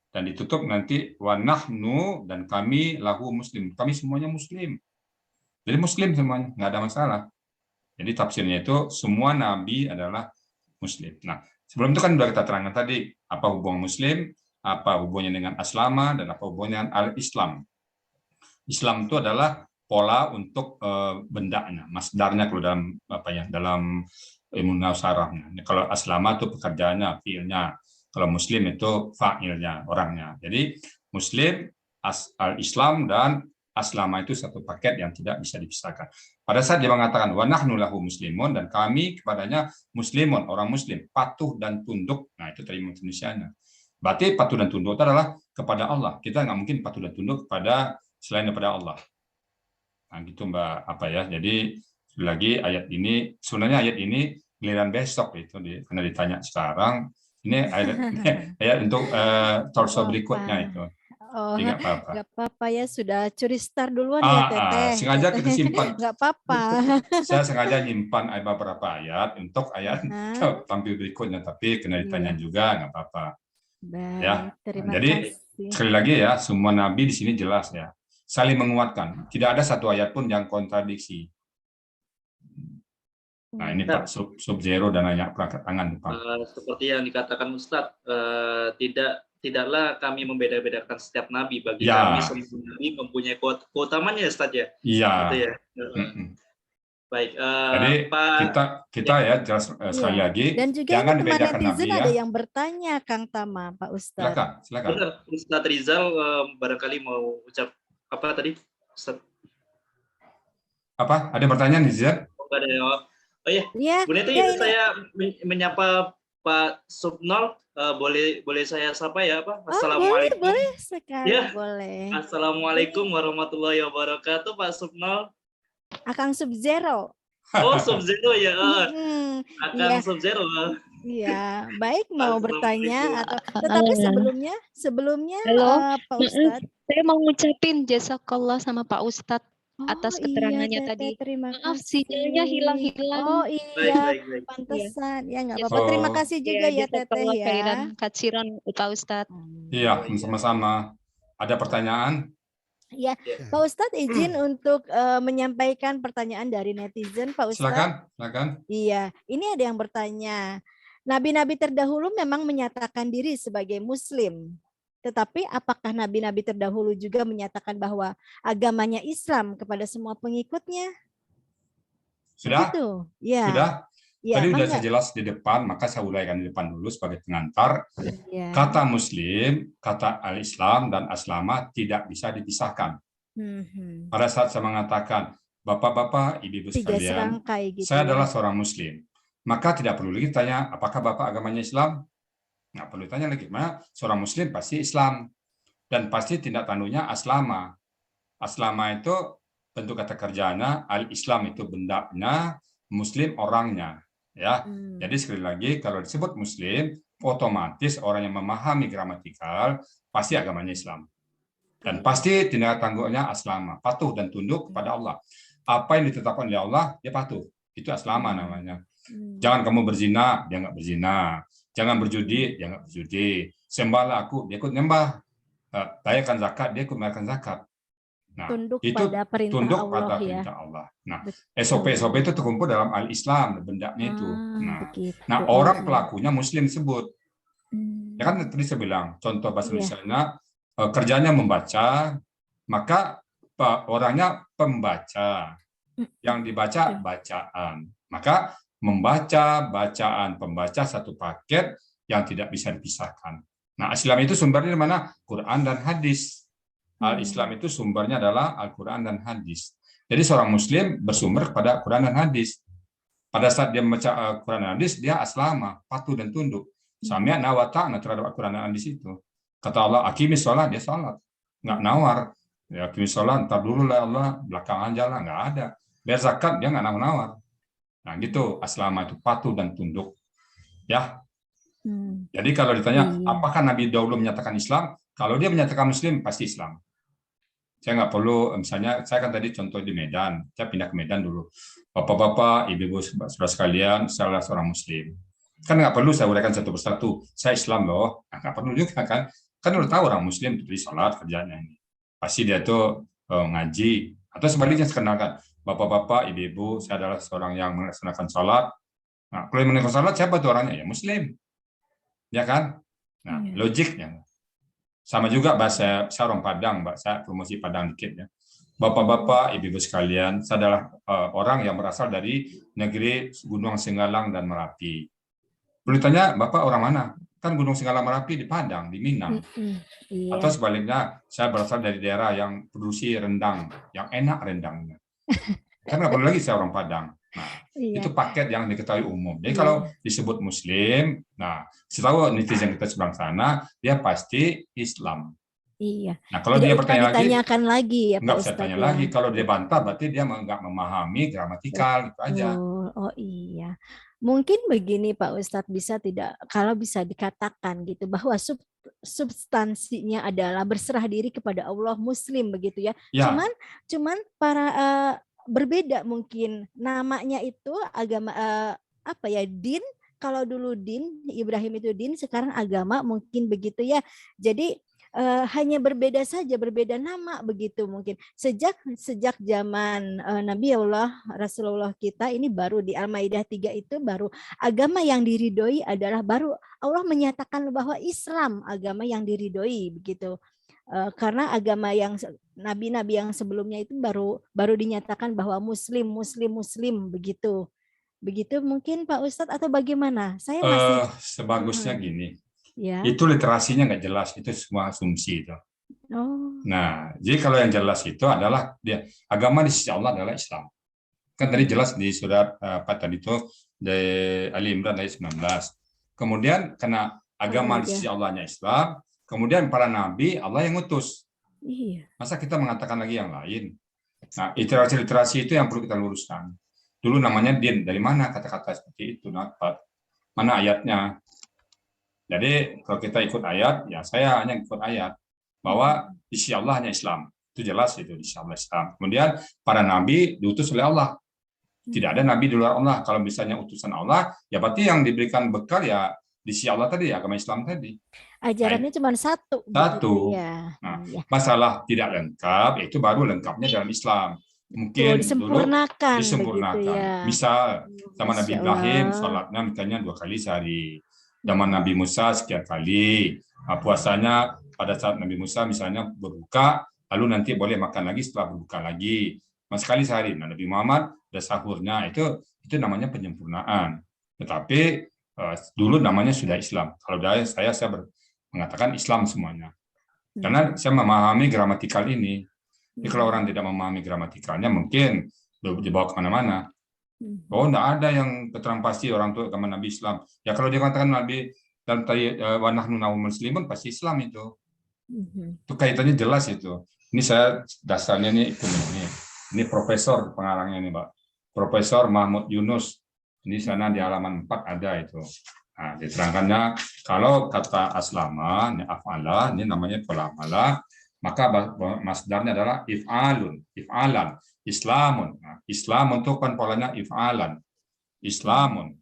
dan ditutup nanti wa nahnu, dan kami lahu muslim. Kami semuanya muslim. Jadi muslim semuanya, nggak ada masalah. Jadi tafsirnya itu semua nabi adalah muslim. Nah, sebelum itu kan sudah kita terangkan tadi apa hubungan muslim, apa hubungannya dengan aslama, dan apa hubungannya dengan al-Islam. Islam itu adalah pola untuk bendanya, masdarnya kalau dalam apa ya, dalam ilmu nahwu. Kalau aslama itu pekerjaannya, fiilnya. Kalau muslim itu fa'ilnya, orangnya. Jadi muslim, al-Islam, dan aslama itu satu paket yang tidak bisa dipisahkan. Pada saat dia mengatakan wa nahnu lahu muslimun, dan kami kepadanya muslimun, orang muslim, patuh dan tunduk. Nah, itu terima Indonesianya. Berarti patuh dan tunduk itu adalah kepada Allah. Kita nggak mungkin patuh dan tunduk kepada selain daripada Allah. Nah, gitu Mbak apa ya. Jadi lagi ayat ini, sebenarnya ayat ini giliran besok itu karena ditanya sekarang. Ini ayat untuk torso berikutnya itu.
Oh, nggak apa-apa ya, sudah curi star duluan ya Teteh.
Sengaja kita simpan.
Nggak apa-apa.
Saya sengaja nyimpan beberapa ayat untuk ayat tampil berikutnya, tapi kena ditanya juga, nggak apa-apa.
Baik,
Ya. Jadi sekali lagi ya, semua nabi di sini jelas ya, saling menguatkan. Tidak ada satu ayat pun yang kontradiksi. Nah, ini Pak Sub-Zero dan nanya perangkat tangan Pak.
Seperti yang dikatakan Ustadz, tidak tidaklah kami membeda-bedakan setiap nabi. Bagi kami semua nabi mempunyai keutamaannya, Ustaz ya.
Iya.
Gitu ya. Baik.
Jadi kita ya jelas sekali lagi.
Dan juga
jangan
ini teman
bedakan
netizen
nabi,
ada
ya.
yang bertanya, Kang Tama, Pak Ustadz.
Silakan.
Benar, Ustadz Rizal barangkali mau ucap apa tadi, Ustadz?
Apa? Ada pertanyaan, Nizar?
Oh iya, Bu Neti, saya menyapa Pak Subnol. Boleh saya sapa ya, Pak? Assalamualaikum.
Boleh sekali,
ya.
Boleh.
Assalamualaikum warahmatullahi wabarakatuh, Pak Subnol.
Akang Sub-Zero.
Oh, Sub-Zero ya. Akang Sub-Zero.
Iya, baik, mau bertanya atau tetapi sebelumnya Pak Ustadz.
Saya mau ngucapin jazakallah sama Pak Ustadz atas keterangannya tadi.
Terima
Maaf,
kasih.
sinyalnya hilang-hilang.
Oh iya,
baik.
Pantesan. Ya nggak apa-apa. Terima kasih juga ya Teteh ya.
Katsiran Pak Ustadz.
Iya, sama-sama. Ada pertanyaan?
Ya, Pak Ustadz izin untuk menyampaikan pertanyaan dari netizen, Pak Ustadz.
Silakan.
Iya, ini ada yang bertanya. Nabi-nabi terdahulu memang menyatakan diri sebagai Muslim. Tetapi apakah nabi-nabi terdahulu juga menyatakan bahwa agamanya Islam kepada semua pengikutnya?
Sudah?
Gitu. Ya.
Sudah?
Ya,
tadi sudah saya jelas di depan, maka saya uraikan di depan dulu sebagai pengantar. Ya. Kata Muslim, kata Al-Islam dan Aslama tidak bisa dipisahkan. Pada saat saya mengatakan, Bapak-bapak, Ibu-ibu sekalian, gitu saya adalah seorang Muslim. Maka tidak perlu lagi tanya, apakah Bapak agamanya Islam? Nggak perlu tanya lagi. Mana seorang Muslim pasti Islam. Dan pasti tindak tanduknya Aslama. Aslama itu bentuk kata kerjanya, Al-Islam itu bendanya, Muslim orangnya. Ya, jadi sekali lagi kalau disebut Muslim, otomatis orang yang memahami gramatikal pasti agamanya Islam. Dan pasti tindak tanduknya Aslama, patuh dan tunduk kepada Allah. Apa yang ditetapkan oleh Allah, dia patuh. Itu Aslama namanya. Jangan kamu berzina, dia nggak berzina. Jangan berjudi, dia nggak berjudi. Sembahlah aku, dia ikut nyembah. Bayarkan zakat, dia ikut bayarkan zakat. Nah,
tunduk
itu
pada perintah
tunduk
Allah,
pada perintah Allah. Nah, SOP itu terkumpul dalam Al-Islam, bendanya itu. Nah, orang pelakunya Muslim disebut. Ya kan tadi saya bilang, contoh bahasa Indonesia, kerjanya membaca, maka orangnya pembaca. Yang dibaca bacaan. Maka membaca, bacaan, pembaca satu paket yang tidak bisa dipisahkan. Nah, Islam itu sumbernya di mana? Quran dan hadis. Al-Islam itu sumbernya adalah Al-Quran dan hadis. Jadi seorang Muslim bersumber kepada Quran dan hadis. Pada saat dia membaca Quran dan hadis, dia aslama, patuh dan tunduk. Sami'na wa ta'na terhadap Al-Quran dan hadis itu. Kata Allah, aqimis sholat, dia sholat. Nggak nawar. Ya, aqimis sholat, ntar dulu lah Allah, belakangan jalan, nggak ada. Biar zakat, dia nggak nawar-nawar. Nah gitu, aslama itu patuh dan tunduk. Ya. Jadi kalau ditanya, apakah Nabi dahulu menyatakan Islam? Kalau dia menyatakan Muslim, pasti Islam. Saya nggak perlu, misalnya, saya kan tadi contoh di Medan, saya pindah ke Medan dulu. Bapak-bapak, ibu-ibu, saudara sekalian, saya adalah seorang Muslim. Kan nggak perlu saya uraikan satu persatu, saya Islam loh, nggak perlu juga kan. Kan udah tahu orang Muslim itu sholat kerjanya ini. Pasti dia tuh ngaji, atau sebaliknya saya kenalkan, bapak-bapak, ibu-ibu, saya adalah seorang yang melaksanakan sholat. Nah, kalau yang melaksanakan sholat, siapa tuh orangnya? Ya Muslim. Ya kan? Nah, logiknya. Sama juga bahasa orang Padang, Mbak, saya promosi Padang dikit ya. Bapak-bapak, ibu-ibu sekalian, saya adalah orang yang berasal dari negeri Gunung Singgalang dan Merapi. Perlu tanya, Bapak orang mana? Kan Gunung Singgalang Merapi di Padang, di Minang. Atau sebaliknya, saya berasal dari daerah yang produksi rendang, yang enak rendangnya. Kan nggak perlu lagi saya orang Padang. Nah, itu paket yang diketahui umum. Jadi kalau disebut Muslim, nah, setahu netizen kita sebelah sana, dia pasti Islam.
Iya.
Nah, kalau dia bertanya
lagi, ya,
nggak usah tanya lagi. Kalau dia bantah, berarti dia nggak memahami gramatikal, gitu aja.
Oh iya. Mungkin begini Pak Ustadz, kalau bisa dikatakan gitu bahwa substansinya adalah berserah diri kepada Allah, Muslim begitu ya. Cuman para berbeda mungkin namanya itu agama din. Kalau dulu din, Ibrahim itu din, sekarang agama mungkin begitu ya. Jadi hanya berbeda saja, berbeda nama begitu mungkin. Sejak zaman Nabi Allah Rasulullah kita ini baru di Al-Maidah 3 itu baru agama yang diridhoi adalah baru Allah menyatakan bahwa Islam agama yang diridhoi begitu. Karena agama yang nabi-nabi yang sebelumnya itu baru dinyatakan bahwa muslim begitu. Begitu mungkin Pak Ustadz atau bagaimana? Saya masih
sebagusnya gini.
Ya.
Itu literasinya nggak jelas, itu semua asumsi itu.
Oh.
Nah, jadi kalau yang jelas itu adalah agama di sisi Allah adalah Islam. Kan tadi jelas di surat apa tadi itu dari Ali Imran ayat 19. Kemudian karena agama di sisi Allahnya Islam, kemudian para nabi Allah yang ngutus.
Iya.
Masa kita mengatakan lagi yang lain? Nah, literasi itu yang perlu kita luruskan. Dulu namanya din, dari mana kata-kata seperti itu? Mana ayatnya? Jadi kalau kita ikut ayat, ya saya hanya ikut ayat bahwa di sisi Allah hanya Islam. Itu jelas itu di sisi Allah Islam. Kemudian para nabi diutus oleh Allah. Tidak ada nabi di luar Allah. Kalau misalnya utusan Allah, ya berarti yang diberikan bekal ya di sisi Allah tadi, agama Islam tadi.
Ajarannya cuma satu.
Satu.
Ya.
Nah, masalah tidak lengkap itu baru lengkapnya dalam Islam. Mungkin
disempurnakan,
disempurnakan.
Begitu ya.
Misal sama Nabi Ibrahim sholatnya misalnya 2 kali sehari. Zaman Nabi Musa sekian kali. Puasanya pada saat Nabi Musa misalnya berbuka, lalu nanti boleh makan lagi setelah berbuka lagi. Sekali sehari. Nah, Nabi Muhammad ada sahurnya, itu namanya penyempurnaan. Tetapi dulu namanya sudah Islam. Kalau saya mengatakan Islam semuanya. Karena saya memahami gramatikal ini. Jadi kalau orang tidak memahami gramatikalnya mungkin dibawa kemana-mana. Oh, tidak ada yang keterangan pasti orang tua agama Nabi Islam. Ya kalau dia katakan Nabi dan tadi wa nahnu muslimun pasti Islam itu. Itu kaitannya jelas itu. Ini saya dasarnya nih ini. Ini profesor pengarangnya nih, Pak. Profesor Mahmud Yunus. Ini sana di halaman 4 ada itu. Nah, diterangkannya kalau kata aslama, ini af'ala, ini namanya pelamala, maka masdarnya adalah if'alun, if'alan. Islamun. Nah, Islam untuk kan polanya if'alan. Islamun.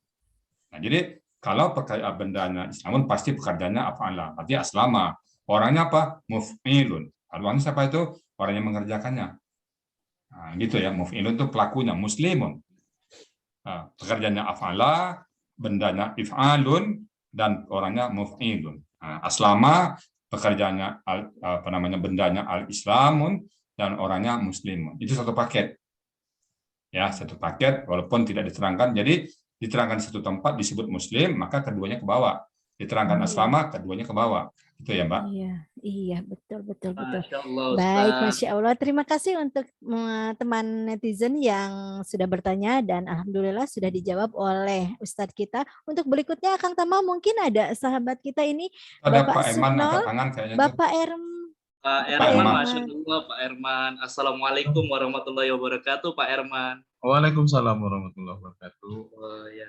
Nah, jadi kalau bendanya Islamun pasti pekerjaannya af'ala. Berarti aslama. Orangnya apa? Muf'ilun. Orangnya siapa itu? Orang yang mengerjakannya. Nah, gitu ya. Muf'ilun itu pelakunya. Muslimun. Nah, pekerjaannya af'ala, bendanya if'alun, dan orangnya muf'ilun. Nah, aslama, pekerjaannya bendanya al-islamun, dan orangnya muslimun. Itu satu paket. Ya, satu paket walaupun tidak diterangkan. Jadi diterangkan di satu tempat disebut muslim, maka keduanya ke bawah. Diterangkan aslama, keduanya ke bawah. Itu ya, Mbak?
Iya, betul.
Masya Allah,
Baik, Masya Allah. Terima kasih untuk teman netizen yang sudah bertanya dan alhamdulillah sudah dijawab oleh Ustadz kita. Untuk berikutnya, Kang Tama mungkin ada sahabat kita ini,
ada
Bapak
Pak Erman
Suknol,
angkat tangan kayaknya.
Bapak
Erman, Masya Allah, Pak Erman. Assalamualaikum warahmatullahi wabarakatuh, Pak Erman.
Waalaikumsalam warahmatullahi wabarakatuh.
Oh, ya.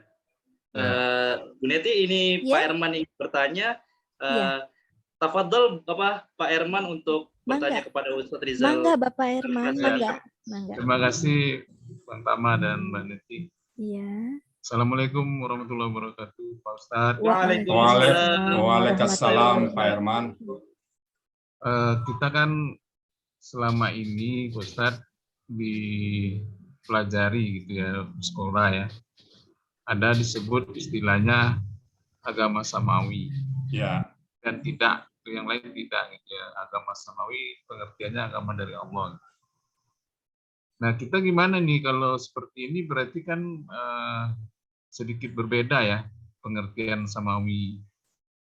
Bu Neti, ini Pak Erman ingin bertanya. Tafadhol Pak Erman untuk bertanya kepada Ustadz Rizal.
Mangga Bapak Erman, mangga.
Terima kasih Bang Tama dan Mbak Neti.
Iya.
Assalamualaikum warahmatullahi wabarakatuh, Pak Ustadz.
Waalaikumsalam Pak Erman.
Kita kan selama ini Pak Ustadz dipelajari gitu ya sekolah ya. Ada disebut istilahnya agama samawi.
Ya.
Dan tidak, yang lain tidak gitu ya. Agama samawi pengertiannya agama dari Allah. Nah, kita gimana nih kalau seperti ini berarti kan sedikit berbeda ya pengertian samawi.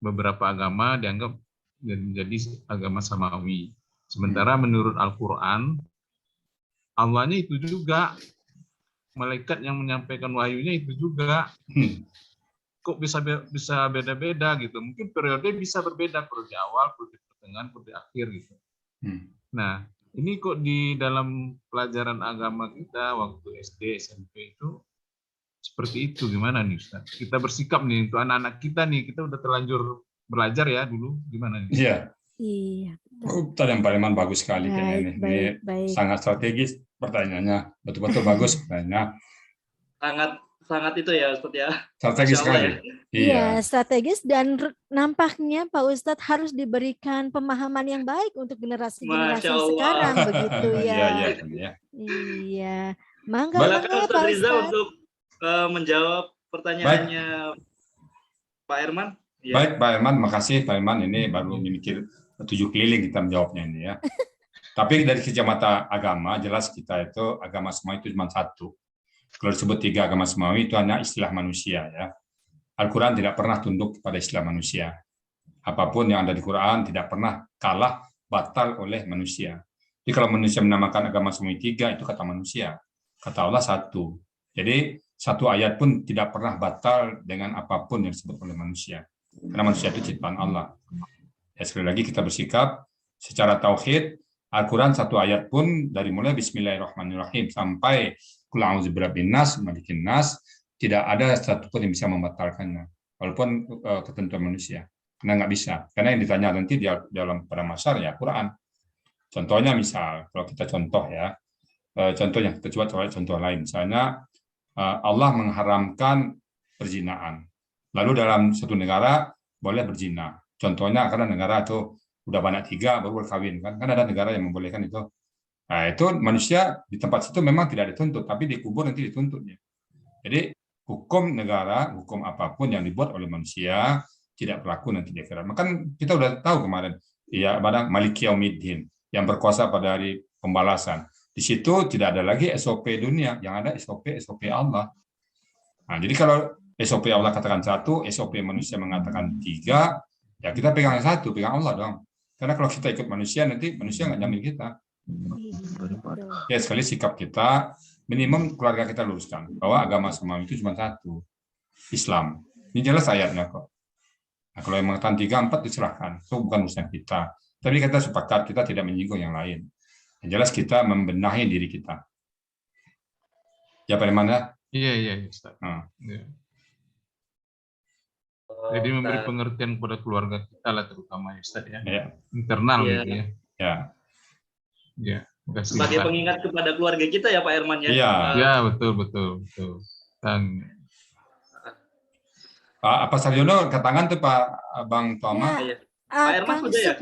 Beberapa agama dianggap menjadi agama samawi. Sementara menurut Al-Qur'an Allahnya itu juga, malaikat yang menyampaikan wahyunya itu juga. Kok bisa beda-beda gitu. Mungkin periode bisa berbeda, periode awal, periode pertengahan, periode akhir gitu. Nah, ini kok di dalam pelajaran agama kita waktu SD, SMP itu seperti itu, gimana nih Ustaz? Kita bersikap nih untuk anak-anak kita nih, kita udah terlanjur belajar ya dulu, gimana nih?
Iya.
Pertanyaan Pak Erman bagus sekali kayaknya ini. Sangat strategis pertanyaannya, betul-betul bagus pertanyaannya.
Sangat sangat itu ya Ustadz ya.
Strategis
Masya Allah
sekali.
ya.
Iya, strategis dan nampaknya Pak Ustadz harus diberikan pemahaman yang baik untuk generasi-generasi
Masya Allah.
sekarang begitu
Iya,
ya.
iya.
Iya. Mangga,
Silakan
mangga
Ustadz
Pak
Rizal
Ustadz.
untuk menjawab pertanyaannya Pak Herman. Ya.
Baik, Pak Herman, makasih Pak Herman. Ini baru mikir 7 keliling kita menjawabnya ini ya. Tapi dari kacamata agama, jelas kita itu agama semawi itu cuma satu. Kalau disebut 3 agama semawi itu hanya istilah manusia ya. Al-Quran tidak pernah tunduk kepada istilah manusia. Apapun yang ada di Quran tidak pernah kalah batal oleh manusia. Jadi kalau manusia menamakan agama semawi 3 itu kata manusia. Kata Allah 1. Jadi 1 ayat pun tidak pernah batal dengan apapun yang disebut oleh manusia. Karena manusia itu ciptaan Allah. Ya, sekali lagi kita bersikap secara tauhid. Al-Quran 1 ayat pun dari mulai Bismillahirrahmanirrahim sampai Qul a'udzu birabbin nas, malikin nas, tidak ada satupun yang bisa membatalkannya, walaupun ketentuan manusia. Karena nggak bisa. Karena yang ditanya nanti di dalam pada masyar ya Quran. Contohnya misal, kalau kita contoh ya, contohnya kita coba contoh lain. Misalnya Allah mengharamkan perzinaan. Lalu dalam satu negara boleh berzina. Contohnya karena negara itu udah banyak 3 baru berkawin kan ada negara yang membolehkan itu. Nah, itu manusia di tempat situ memang tidak dituntut, tapi dikubur nanti dituntutnya. Jadi hukum negara, hukum apapun yang dibuat oleh manusia tidak berlaku nanti di akhirat. Maka kita udah tahu kemarin, ya pada Maliki Yaumiddin yang berkuasa pada hari pembalasan. Di situ tidak ada lagi SOP dunia, yang ada SOP Allah. Nah, jadi kalau SOP Allah katakan 1, SOP manusia mengatakan 3, ya kita pegang yang 1, pegang Allah dong. Karena kalau kita ikut manusia, nanti manusia nggak jamin kita. Ya, sekali sikap kita, minimum keluarga kita luruskan. Bahwa agama semawi itu cuma 1, Islam. Ini jelas ayatnya kok. Nah, kalau yang mengatakan 3, 4 diserahkan. Itu bukan urusan kita. Tapi kita sepakat, kita tidak menyinggung yang lain. Yang jelas kita membenahi diri kita. Ya, Pak Herman ya?
Iya, Ustaz. Ya. Jadi memberi pengertian kepada keluarga kita lah terutama Ustaz ya. Internal gitu ya. Ya.
Sebagai pengingat kepada keluarga kita ya Pak Herman ya.
Ya, betul. Dan
Pak Saryono ke tangan tuh Pak Bang Toma.
Ya.
Pak Herman sudah ya?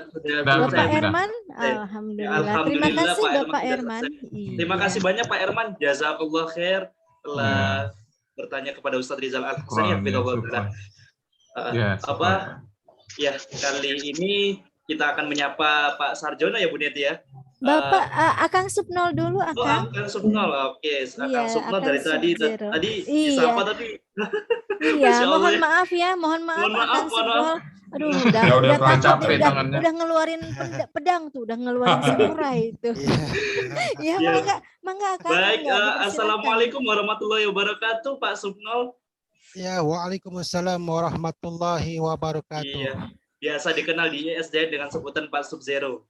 Sudah.
Pak Herman, alhamdulillah. Terima kasih Bapak Herman.
Terima kasih banyak Pak Herman. Jazakallah khair telah bertanya kepada Ustadz Rizal Al-Husani. Ya, kali ini kita akan menyapa Pak Sarjono ya Bu Neti ya.
Bapak Akang Supnol dulu, Akang.
Akang Supnol, oke. Akang Supnol dari tadi disapa tapi.
Iya, mohon maaf Akang Supnol. Aduh, udah ngeluarin pedang tuh, udah ngeluarin samurai itu. Ya, mangga Akang.
Baik, assalamualaikum warahmatullahi wabarakatuh, Pak Supnol.
Ya, waalaikumsalam warahmatullahi wabarakatuh.
Iya, biasa dikenal di ISD dengan sebutan Pak Sub-Zero.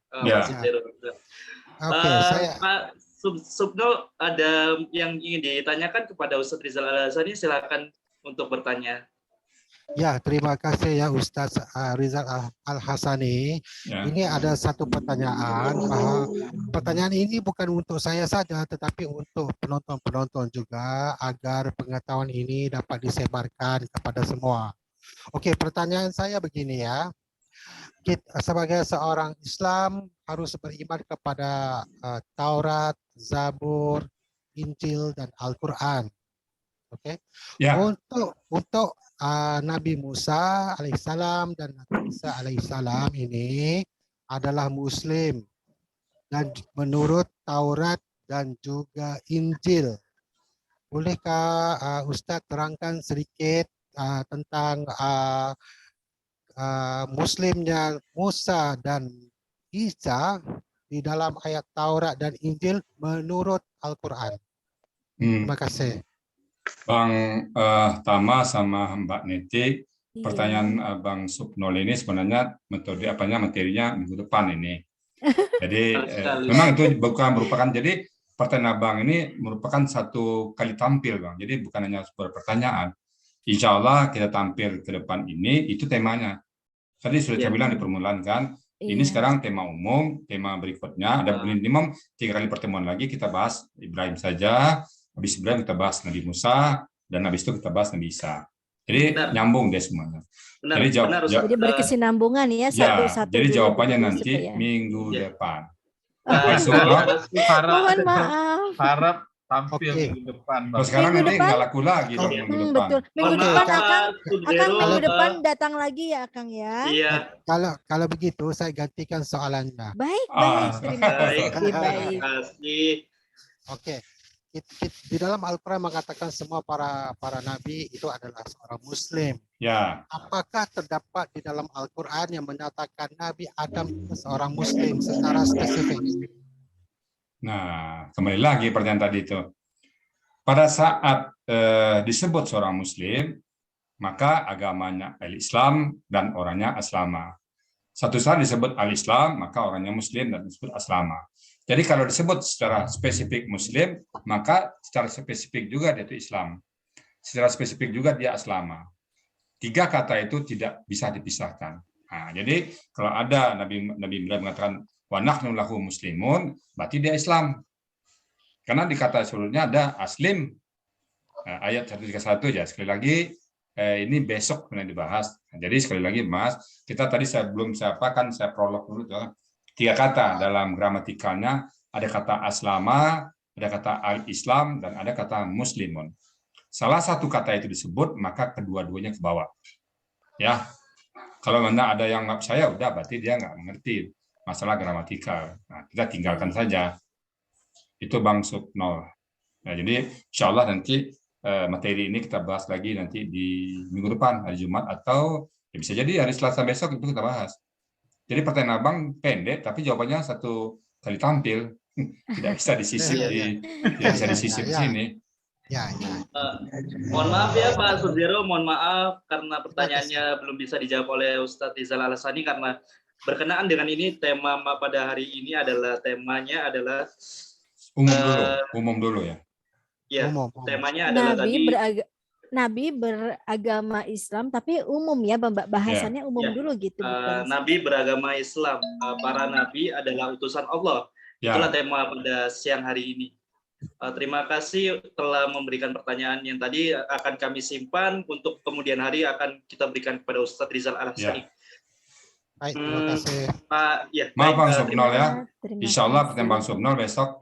Pak Supnol, ada yang ingin ditanyakan kepada Ustadz Rizal Al-Husani, silakan untuk bertanya.
Ya, terima kasih ya Ustadz Rizal Al-Husani. Ini ada satu pertanyaan. Pertanyaan ini bukan untuk saya saja, tetapi untuk penonton-penonton juga, agar pengetahuan ini dapat disebarkan kepada semua. Oke, pertanyaan saya begini ya. Kita sebagai seorang Islam harus beriman kepada Taurat, Zabur, Injil, dan Al-Quran. Oke. Untuk Nabi Musa alaihissalam dan Nabi Isa alaihissalam ini adalah Muslim dan menurut Taurat dan juga Injil. Bolehkah Ustadz terangkan sedikit tentang Muslimnya Musa dan Isa di dalam ayat Taurat dan Injil menurut Al-Quran? Terima kasih.
Bang Tama sama Mbak Neti, pertanyaan Bang Supnol ini sebenarnya materinya minggu depan ini. Jadi memang itu merupakan jadi pertanyaan Bang ini merupakan satu kali tampil Bang. Jadi bukan hanya sebuah pertanyaan. Insya Allah kita tampil ke depan ini itu temanya. Tadi sudah saya bilang di permulaan kan. Ini sekarang tema umum, tema berikutnya ada minimum 3 kali pertemuan lagi kita bahas Ibrahim saja. Habis Ibrahim kita bahas Nabi Musa, dan habis itu kita bahas Nabi Isa. Jadi nyambung deh semuanya.
Jadi berkesinambungan ya satu-satu.
Jadi jawabannya nanti minggu depan.
Mohon maaf.
Harap tampil minggu depan.
Kalau sekarang nanti nggak laku lagi dong minggu depan.
Betul. Minggu depan minggu depan datang lagi ya Kang ya.
Iya.
Kalau begitu saya gantikan soalannya.
Baik. Terima kasih.
Oke. Di dalam Al-Quran mengatakan semua para nabi itu adalah seorang Muslim.
Ya.
Apakah terdapat di dalam Al-Quran yang menyatakan Nabi Adam itu seorang Muslim secara spesifik?
Nah, kembali lagi pertanyaan tadi itu. Pada saat disebut seorang Muslim, maka agamanya Al-Islam dan orangnya Aslama. Satu saat disebut Al-Islam, maka orangnya Muslim dan disebut Aslama. Jadi kalau disebut secara spesifik Muslim, maka secara spesifik juga dia itu Islam. Secara spesifik juga dia Aslama. 3 kata itu tidak bisa dipisahkan. Nah, jadi kalau ada Nabi Ibrahim mengatakan wa nahnu lahu muslimun, berarti dia Islam. Karena di kata sebelumnya ada aslim. Nah, ayat 131 ya. Sekali lagi ini besok akan dibahas. Jadi sekali lagi Mas, kita tadi saya prolog dulu tuh. 3 kata dalam gramatikalnya, ada kata aslama, ada kata al-islam, dan ada kata muslimun. Salah satu kata itu disebut, maka kedua-duanya ke bawah. Ya, kalau mana ada yang nggak percaya, udah berarti dia nggak mengerti masalah gramatikal. Nah, kita tinggalkan saja. Itu Bang Supnol. Nah, jadi insya Allah nanti materi ini kita bahas lagi nanti di minggu depan, hari Jumat, atau ya bisa jadi hari Selasa besok itu kita bahas. Jadi pertanyaan Abang pendek, tapi jawabannya 1 kali tampil. Tidak bisa disisip di sini.
Mohon maaf ya Pak Sudiro, mohon maaf karena pertanyaannya belum bisa dijawab oleh Ustadz Rizal Al-Hassani, karena berkenaan dengan ini tema pada hari ini temanya adalah
umum dulu ya.
Ya, temanya adalah
Nabi beragama Islam tapi umum ya, bahasannya umum dulu gitu.
Nabi beragama Islam, para nabi adalah utusan Allah. Itulah tema pada siang hari ini. Terima kasih telah memberikan pertanyaan yang tadi akan kami simpan untuk kemudian hari akan kita berikan kepada Ustadz Rizal Al-Hassani.
Baik, terima kasih.
Maaf Bang Supnol ya. Insya Allah pertanyaan Bang Supnol besok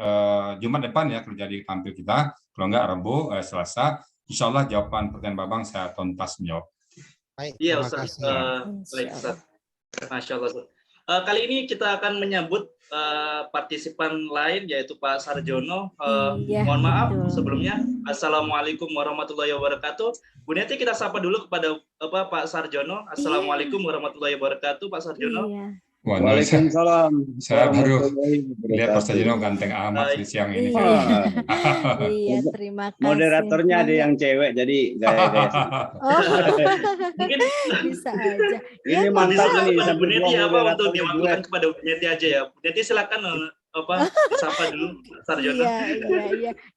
Jumat depan ya kalau jadi tampil kita. Kalau enggak Rabu, Selasa. Insya Allah jawaban pertanyaan Babang saya tuntas menjawab.
Baik,
iya Ustaz. Masya Allah. Kali ini kita akan menyambut partisipan lain yaitu Pak Sarjono. Mohon maaf sebelumnya. Assalamualaikum warahmatullahi wabarakatuh. Bu Neti, kita sapa dulu kepada Pak Sarjono. Assalamualaikum warahmatullahi wabarakatuh, Pak Sarjono.
Waalaikumsalam.
Saya baru lihat Pak Sarjono ganteng amat di siang ini.
Iya, terima kasih.
Moderatornya ada yang cewek, jadi gaya-gaya.
Mungkin
bisa aja.
Ini mantap nih.
Bu Neti apa untuk diwakilkan kepada Bu Neti aja ya. Bu Neti silakan sapa dulu Sarjono.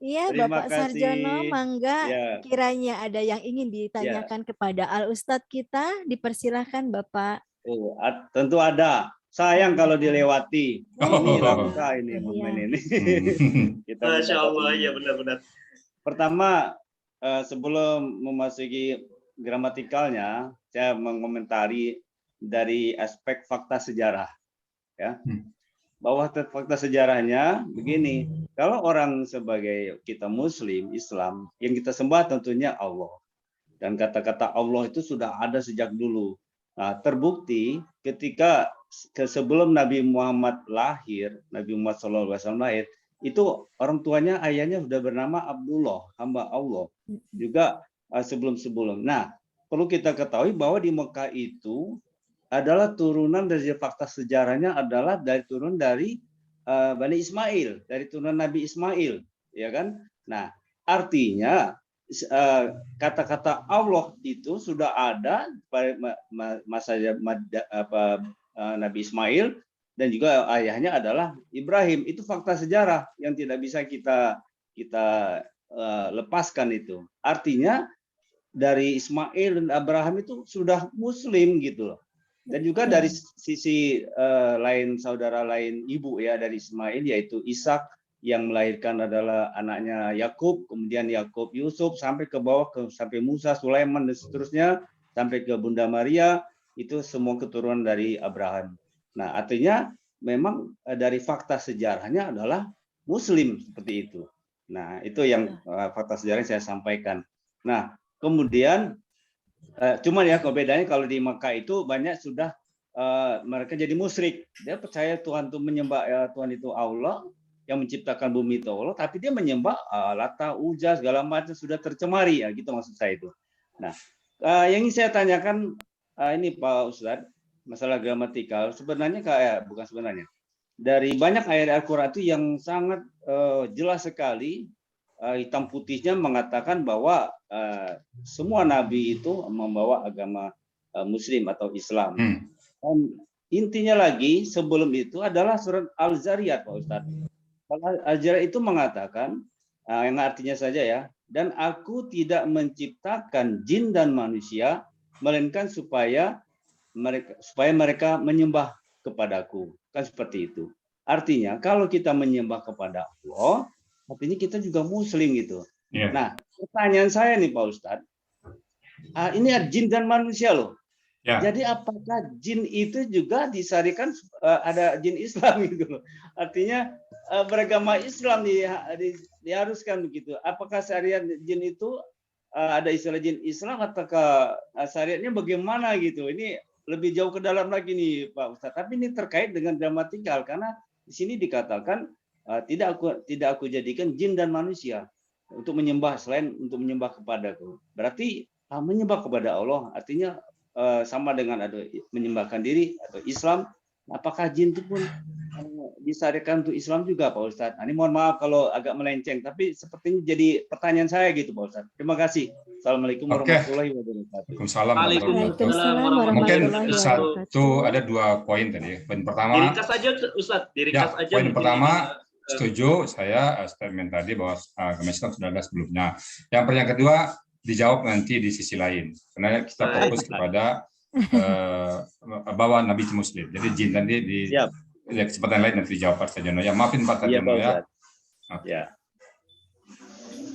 Iya, Bapak Sarjono, mangga kiranya ada yang ingin ditanyakan kepada Al Ustadz kita, dipersilahkan Bapak.
Oh, tentu ada. Sayang kalau dilewati. Ini langka ini momen ini.
Masya Allah, ya benar-benar.
Pertama, sebelum memasuki gramatikalnya, saya mengomentari dari aspek fakta sejarah. Ya, bahwa fakta sejarahnya begini. Kalau orang sebagai kita Muslim, Islam, yang kita sembah tentunya Allah. Dan kata-kata Allah itu sudah ada sejak dulu. Nah, terbukti ketika sebelum Nabi Muhammad lahir, Nabi Muhammad SAW lahir, itu orang tuanya, ayahnya sudah bernama Abdullah, hamba Allah. Juga sebelum-sebelum. Nah, perlu kita ketahui bahwa di Mekah itu adalah turunan dari fakta sejarahnya adalah turun dari Bani Ismail, dari turunan Nabi Ismail, ya kan? Nah, artinya kata-kata Allah itu sudah ada pada masa Nabi Ismail dan juga ayahnya adalah Ibrahim. Itu fakta sejarah yang tidak bisa kita lepaskan itu. Artinya dari Ismail dan Abraham itu sudah Muslim gitu loh. Dan juga dari sisi lain saudara lain ibu ya dari Ismail yaitu Ishak, yang melahirkan adalah anaknya Yakub, kemudian Yakub Yusuf sampai ke bawah sampai Musa, Sulaiman dan seterusnya sampai ke Bunda Maria, itu semua keturunan dari Abraham. Nah, artinya memang dari fakta sejarahnya adalah Muslim seperti itu. Nah, itu yang fakta sejarah yang saya sampaikan. Nah, kemudian cuman ya bedanya kalau di Mekah itu banyak sudah mereka jadi musyrik. Dia percaya Tuhan itu menyembah Tuhan itu Allah yang menciptakan bumi itu Allah, tapi dia menyembah Lata, Uzza segala macam sudah tercemari ya, gitu maksud saya itu. Nah, yang ingin saya tanyakan ini Pak Ustadz, masalah gramatikal sebenarnya bukan sebenarnya. Dari banyak ayat Al-Qur'an itu yang sangat jelas sekali hitam putihnya mengatakan bahwa semua nabi itu membawa agama Muslim atau Islam. Dan intinya lagi sebelum itu adalah surat Al-Zariyat, Pak Ustadz. Al-Zariyat itu mengatakan yang artinya saja ya, dan aku tidak menciptakan jin dan manusia melainkan supaya mereka menyembah kepadaku. Kan seperti itu. Artinya kalau kita menyembah kepada Allah, artinya kita juga Muslim gitu. Yeah. Nah, pertanyaan saya nih Pak Ustadz, ini jin dan manusia loh. Yeah. Jadi apakah jin itu juga disyariatkan ada jin Islam gitu loh? Artinya beragama Islam diharuskan begitu. Apakah syariat jin itu ada istilah jin Islam ataukah syariatnya bagaimana gitu? Ini lebih jauh ke dalam lagi nih Pak Ustadz. Tapi ini terkait dengan gramatikal karena di sini dikatakan tidak aku jadikan jin dan manusia untuk menyembah selain untuk menyembah kepadaku. Berarti menyembah kepada Allah artinya sama dengan ada menyembahkan diri atau Islam. Apakah jin itu pun disyariatkan untuk Islam juga Pak Ustadz? Ini mohon maaf kalau agak melenceng, tapi sepertinya jadi pertanyaan saya gitu Pak Ustadz. Terima kasih. Assalamualaikum warahmatullahi wabarakatuh.
Waalaikumsalam. Mungkin ada 2 poin tadi. Poin pertama.
Diringkas aja Ustadz. Diringkas aja.
Poin pertama, setuju saya statement tadi bahwa agama Islam sudah ada sebelumnya. Yang kedua dijawab nanti di sisi lain. Karena kita fokus kepada bahwa Nabi itu Muslim. Jadi jin nanti di kesempatan lain nanti dijawab Pak Sarjono. Ya maafin Pak Sarjono ya.
Ya.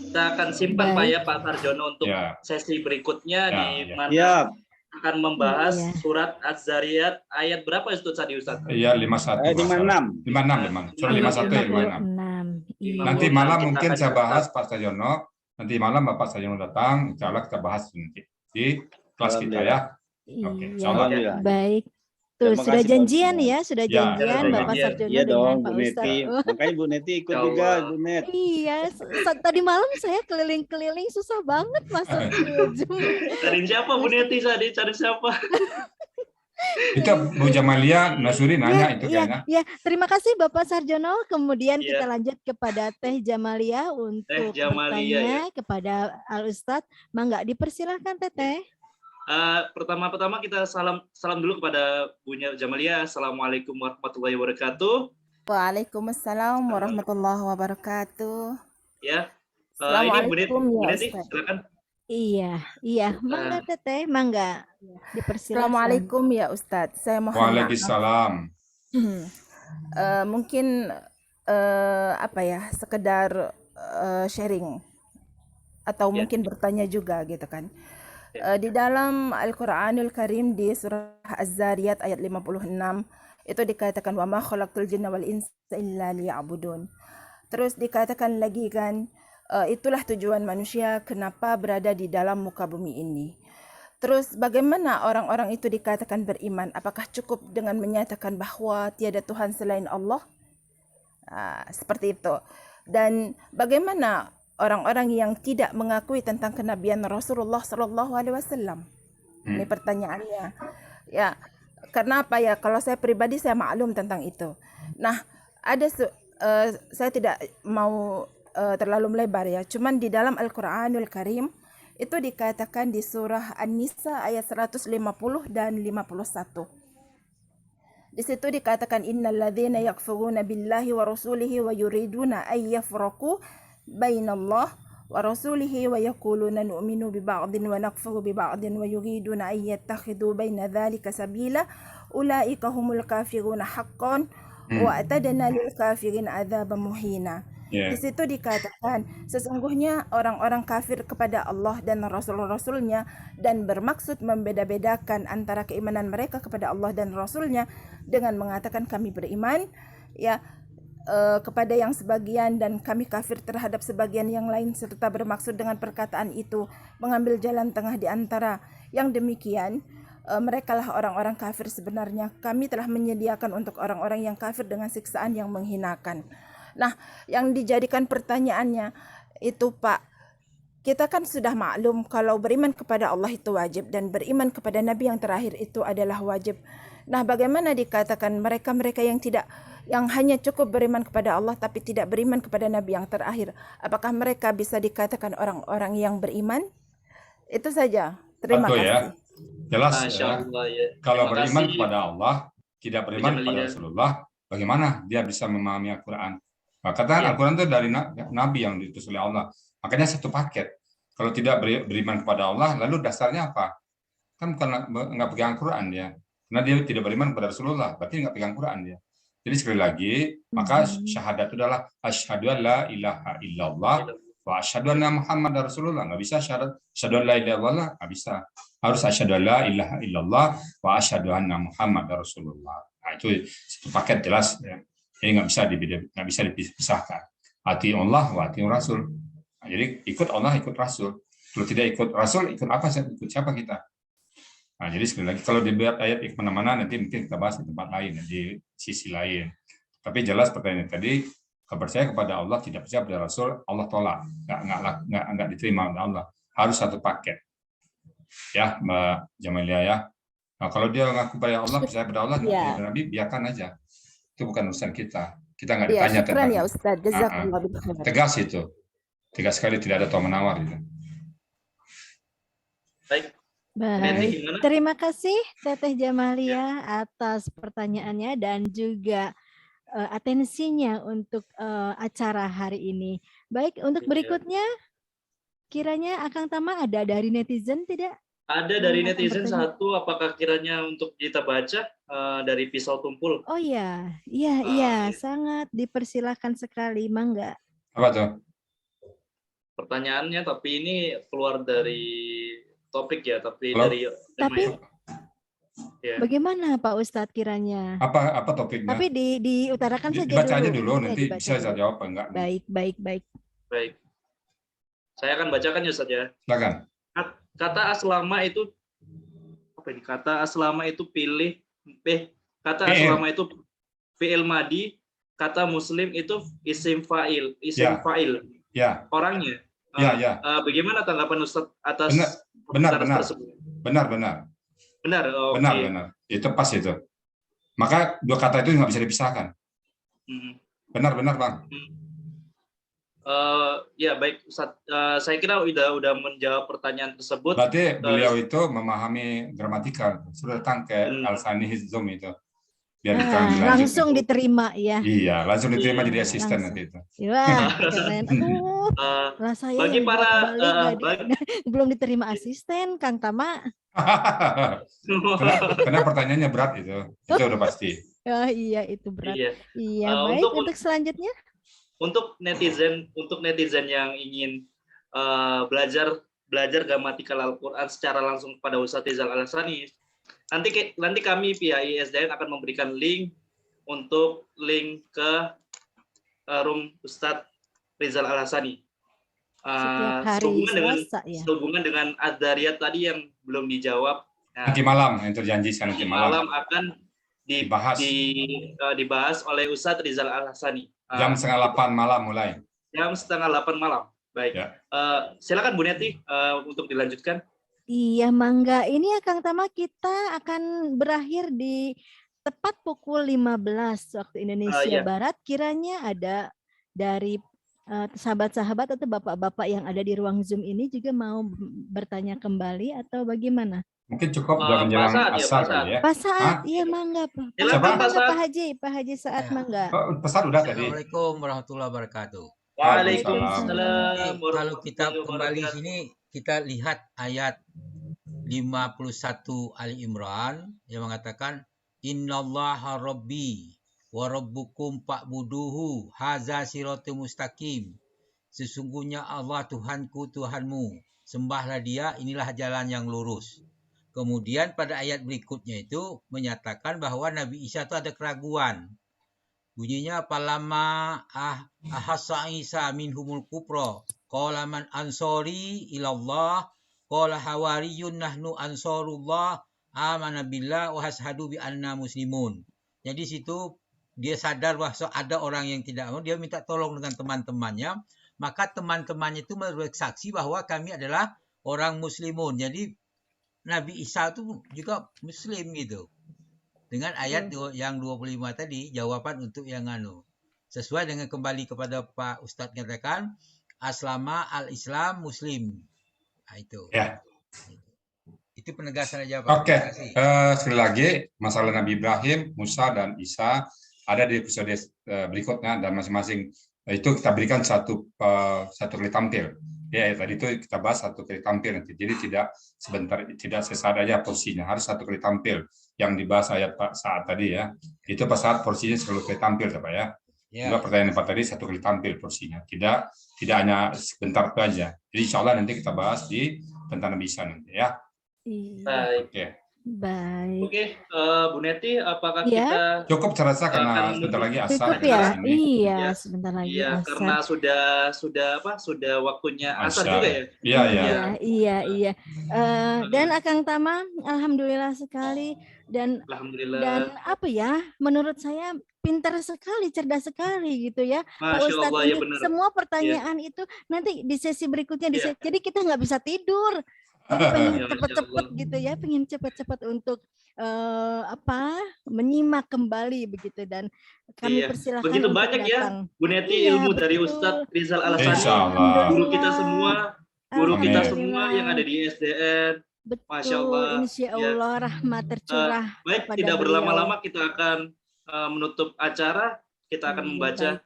Kita akan simpan Pak Sarjono untuk sesi berikutnya di mana akan membahas surat Az-Zariyat ayat berapa Ustaz tadi Ustaz?
Iya 51. 56. Surat 51 ya 56. Nanti malam mungkin saya bahas Pak Sarjono. Nanti malam Bapak Sarjono datang, insya Allah kita bahas nanti di kelas kita ya. Oke,
baik. Tuh sudah janjian ya, sudah janjian Bapak Sarjono dengan Pak Ustadz.
Makanya Bu Neti ikut juga, Bu Net.
Iya, tadi malam saya keliling-keliling susah banget masuk ke Zoom.
Cari siapa Bu Neti tadi? Cari siapa?
Itu Bu Jamalia Nasuri nanya itu kayaknya.
Ya, terima kasih Bapak Sarjono. Kemudian kita lanjut kepada Teh Jamalia untuk bertanya kepada Al Ustadz. Mangga dipersilahkan Teteh.
Pertama-tama kita salam dulu kepada Bu Jamalia. Assalamualaikum warahmatullahi wabarakatuh.
Waalaikumsalam warahmatullahi wabarakatuh.
Ya, ini Bu Neti, silakan.
Iya, mangga Teteh, mangga dipersilakan.
Assalamualaikum ya Ustadz. Saya mohon
Waalaikumsalam.
Mungkin sekedar sharing atau mungkin bertanya juga gitu kan. Di dalam Al-Qur'anul Karim di surah Az-Zariyat ayat 56 itu dikatakan wa ma khalaqtul jinna wal insa illa liya'budun. Terus dikatakan lagi kan itulah tujuan manusia kenapa berada di dalam muka bumi ini. Terus bagaimana orang-orang itu dikatakan beriman? Apakah cukup dengan menyatakan bahwa tiada Tuhan selain Allah? Seperti itu. Dan bagaimana orang-orang yang tidak mengakui tentang kenabian Rasulullah SAW? Ini pertanyaannya. Ya, karena apa ya? Kalau saya pribadi saya maklum tentang itu. Nah, saya tidak mau terlalu melebar ya. Cuman di dalam Al-Qur'anul Karim itu dikatakan di surah An-Nisa ayat 150 dan 51. Di situ dikatakan innalladzina yakfuruna billahi wa rasulihi wa yuriduna ay yafraqu bainallah wa rasulihi wa yaquluna nu'minu bi ba'din wa nakfuru bi ba'din wa yuriduna ay yattakhidhu baina dzalika sabila ulaika humul kafiruna haqqan wa atadna lil kafirin adzaban muhina. Di situ dikatakan sesungguhnya orang-orang kafir kepada Allah dan Rasul-Rasulnya dan bermaksud membeda-bedakan antara keimanan mereka kepada Allah dan Rasulnya dengan mengatakan kami beriman ya kepada yang sebagian dan kami kafir terhadap sebagian yang lain, serta bermaksud dengan perkataan itu mengambil jalan tengah di antara yang demikian. Mereka lah orang-orang kafir sebenarnya. Kami telah menyediakan untuk orang-orang yang kafir dengan siksaan yang menghinakan. Nah, yang dijadikan pertanyaannya itu Pak, kita kan sudah maklum kalau beriman kepada Allah itu wajib dan beriman kepada Nabi yang terakhir itu adalah wajib. Nah, bagaimana dikatakan mereka-mereka yang hanya cukup beriman kepada Allah tapi tidak beriman kepada Nabi yang terakhir? Apakah mereka bisa dikatakan orang-orang yang beriman? Itu saja. Terima kasih.
Ya. Jelas ya. Kalau
Terima
beriman
kasih.
kepada Allah, tidak beriman kepada Rasulullah, bagaimana dia bisa memahami Al-Quran? Kata Al-Quran itu dari Nabi yang diutus oleh Allah. Makanya satu paket. Kalau tidak beriman kepada Allah, lalu dasarnya apa? Kan bukan nggak pegang Al-Quran dia. Karena dia tidak beriman kepada Rasulullah, berarti nggak pegang Quran dia. Jadi sekali lagi, maka syahadat itu adalah asyhadu an la ilaha illallah wa asyhadu anna Muhammadar Rasulullah. Nggak bisa syahadat asyhadu an la ilaha illallah, nggak bisa. Harus asyhadu an la ilaha illallah wa asyhadu anna Muhammadar Rasulullah. Nah, itu satu paket jelas ya. Jadi nggak bisa dipisahkan. Ati Allah wa ati Rasul. Nah, jadi ikut Allah, ikut Rasul. Kalau tidak ikut Rasul, ikut apa? Ikut siapa kita? Nah, jadi sekali lagi kalau dibuat ayat kemana-mana nanti mungkin kita bahas di tempat lain, di sisi lain. Tapi jelas pertanyaan tadi, percaya kepada Allah, tidak percaya kepada Rasul, Allah tolak, nggak diterima oleh Allah. Harus satu paket. Ya, Mbak Jamalia ya. Nah, kalau dia mengaku pada Allah, percaya pada Allah, kepada Nabi, biarkan aja. Itu bukan urusan kita. Kita nggak ditanya tentang.
Ya Ustaz, jazakallah khair.
Tegas itu. Tegas sekali, tidak ada tawar-menawar gitu.
Baik.
Baik, terima kasih Teteh Jamalia atas pertanyaannya dan juga atensinya untuk acara hari ini. Baik, untuk berikutnya kiranya Akang Tama ada dari netizen tidak?
Ada dari netizen satu, apakah kiranya untuk kita baca dari Pisau Tumpul?
Oh iya, iya, sangat dipersilahkan sekali, Mangga.
Apa tuh?
Pertanyaannya, tapi ini keluar dari topik ya, tapi
halo?
dari
tapi
ya.
Bagaimana Pak Ustadz kiranya?
Apa topiknya?
Tapi diutarakan saja
dibaca
dulu.
Aja dulu, nanti bisa saya jawab enggak?
Baik.
Baik. Saya akan bacakan ya Ustadz ya.
Silakan.
Kata aslama itu apa ini? Kata aslama itu aslama itu fi'il madi, kata muslim itu isim fa'il,
Ya.
Orangnya.
Ya.
Bagaimana tanggapan Ustadz atas
benar.
tersebut? Benar. Oh,
Benar.
okay.
Itu pas itu. Maka dua kata itu nggak bisa dipisahkan. Benar Bang.
Ya baik, Ustadz. Saya kira udah menjawab pertanyaan tersebut.
Berarti beliau itu memahami gramatikal. Sudah datang ke Al-Sani Hizum itu. Biar
langsung diterima ya.
Iya, langsung diterima jadi asisten nanti itu.
Wah, keren. Rasanya
bagi para
belum diterima asisten, Kang Tama.
Karena pertanyaannya berat itu udah pasti.
Oh iya, itu berat. Iya, baik. Untuk selanjutnya.
Untuk netizen yang ingin belajar gramatikal Al-Quran secara langsung kepada Ustadz Rizal Al-Hasani, nanti kami pihak ISDN akan memberikan link ke room Ustadz Rizal Al-Hasani. Sehubungan dengan Ad-Dariyat tadi yang belum dijawab.
Nanti malam yang terjanji nanti malam
akan dibahas oleh Ustadz Rizal Al-Hasani.
Jam 7:30 malam mulai.
Jam 7:30 malam. Baik.
Ya.
Silakan Bu Neti untuk dilanjutkan.
Iya, Mangga. Ini ya Kang Tama, kita akan berakhir di tepat pukul 15 waktu Indonesia Barat. Kiranya ada dari sahabat-sahabat atau bapak-bapak yang ada di ruang Zoom ini juga mau bertanya kembali atau bagaimana?
Mungkin cukup udah menjelang asar kali ya.
Pak Saat, iya Mangga. Pak Haji Saat Mangga.
Pesan udah tadi.
Assalamualaikum warahmatullahi wabarakatuh.
Waalaikumsalam.
Kalau kita kembali sini, kita lihat ayat 51 Ali Imran yang mengatakan Innallaha Rabbi wa rabbukum fa'buduhu hadza siratul mustaqim. Sesungguhnya Allah Tuhanku, Tuhanmu, sembahlah Dia, inilah jalan yang lurus. Kemudian pada ayat berikutnya itu menyatakan bahwa Nabi Isa itu ada keraguan. Bunyinya palama ahassa Isa minhumul kufra qala man ansori ilallah qala hawariyun nahnu ansarullah amana billah wa hashadu bi anna muslimun. Jadi situ dia sadar bahwa ada orang yang tidak mau, dia minta tolong dengan teman-temannya, maka teman-temannya itu bersaksi bahwa kami adalah orang muslimun. Jadi Nabi Isa itu juga muslim gitu. Dengan ayat yang 25 tadi, jawaban untuk yang sesuai dengan kembali kepada Pak Ustadz katakan, aslama al-Islam muslim. Nah, itu.
Ya.
Itu penegasan aja Pak.
Oke, sekali lagi masalah Nabi Ibrahim, Musa, dan Isa ada di episode berikutnya, dan masing-masing itu kita berikan satu kali tampil. Ya, tadi itu kita bahas satu kali tampil nanti. Jadi tidak sebentar, tidak sesaat aja porsinya, harus satu kali tampil yang dibahas ayat Pak saat tadi ya. Itu pas saat porsinya 10 kali tampil Pak ya. Juga pertanyaan Pak tadi 1 kali tampil porsinya. Tidak hanya sebentar itu aja. Jadi insya Allah nanti kita bahas di tentang Nabi Isa nanti ya.
Baik.
Oke.
Baik.
Oke, Bu Neti, apakah kita
cukup terasa karena sebentar lagi asar
ya? Iya, sebentar lagi
asar. Karena sudah waktunya asar juga
ya.
Iya. Dan Akang Tama, alhamdulillah sekali dan apa ya? Menurut saya pintar sekali, cerdas sekali gitu ya, Pak Ustadz.
Allah,
ini
ya benar.
Semua pertanyaan itu nanti di sesi berikutnya jadi kita nggak bisa tidur. Jadi pengen cepet-cepet gitu ya, pengen cepet-cepet untuk menyimak kembali begitu, dan kami persilahkan.
Begitu banyak datang. Ya, Bu Neti, ilmu dari Ustadz Rizal Al-Hasani, guru kita semua yang ada di SDN.
Betul,
Masya Allah.
Insya Allah rahmat tercurah.
Baik, tidak berlama-lama kita akan menutup acara. Kita akan membaca.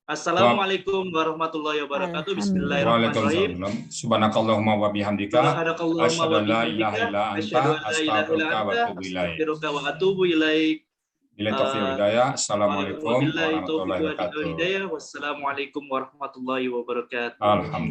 Assalamualaikum warahmatullahi wabarakatuh. Bismillahirrahmanirrahim.
Subhanakallahumma wa bihamdika asyhadu an la ilaha illa anta astaghfiruka wa atubu ilaik. Bila taufiq hidayah. Assalamualaikum warahmatullahi wabarakatuh.
Wassalamualaikum warahmatullahi wabarakatuh.
Alhamdulillah.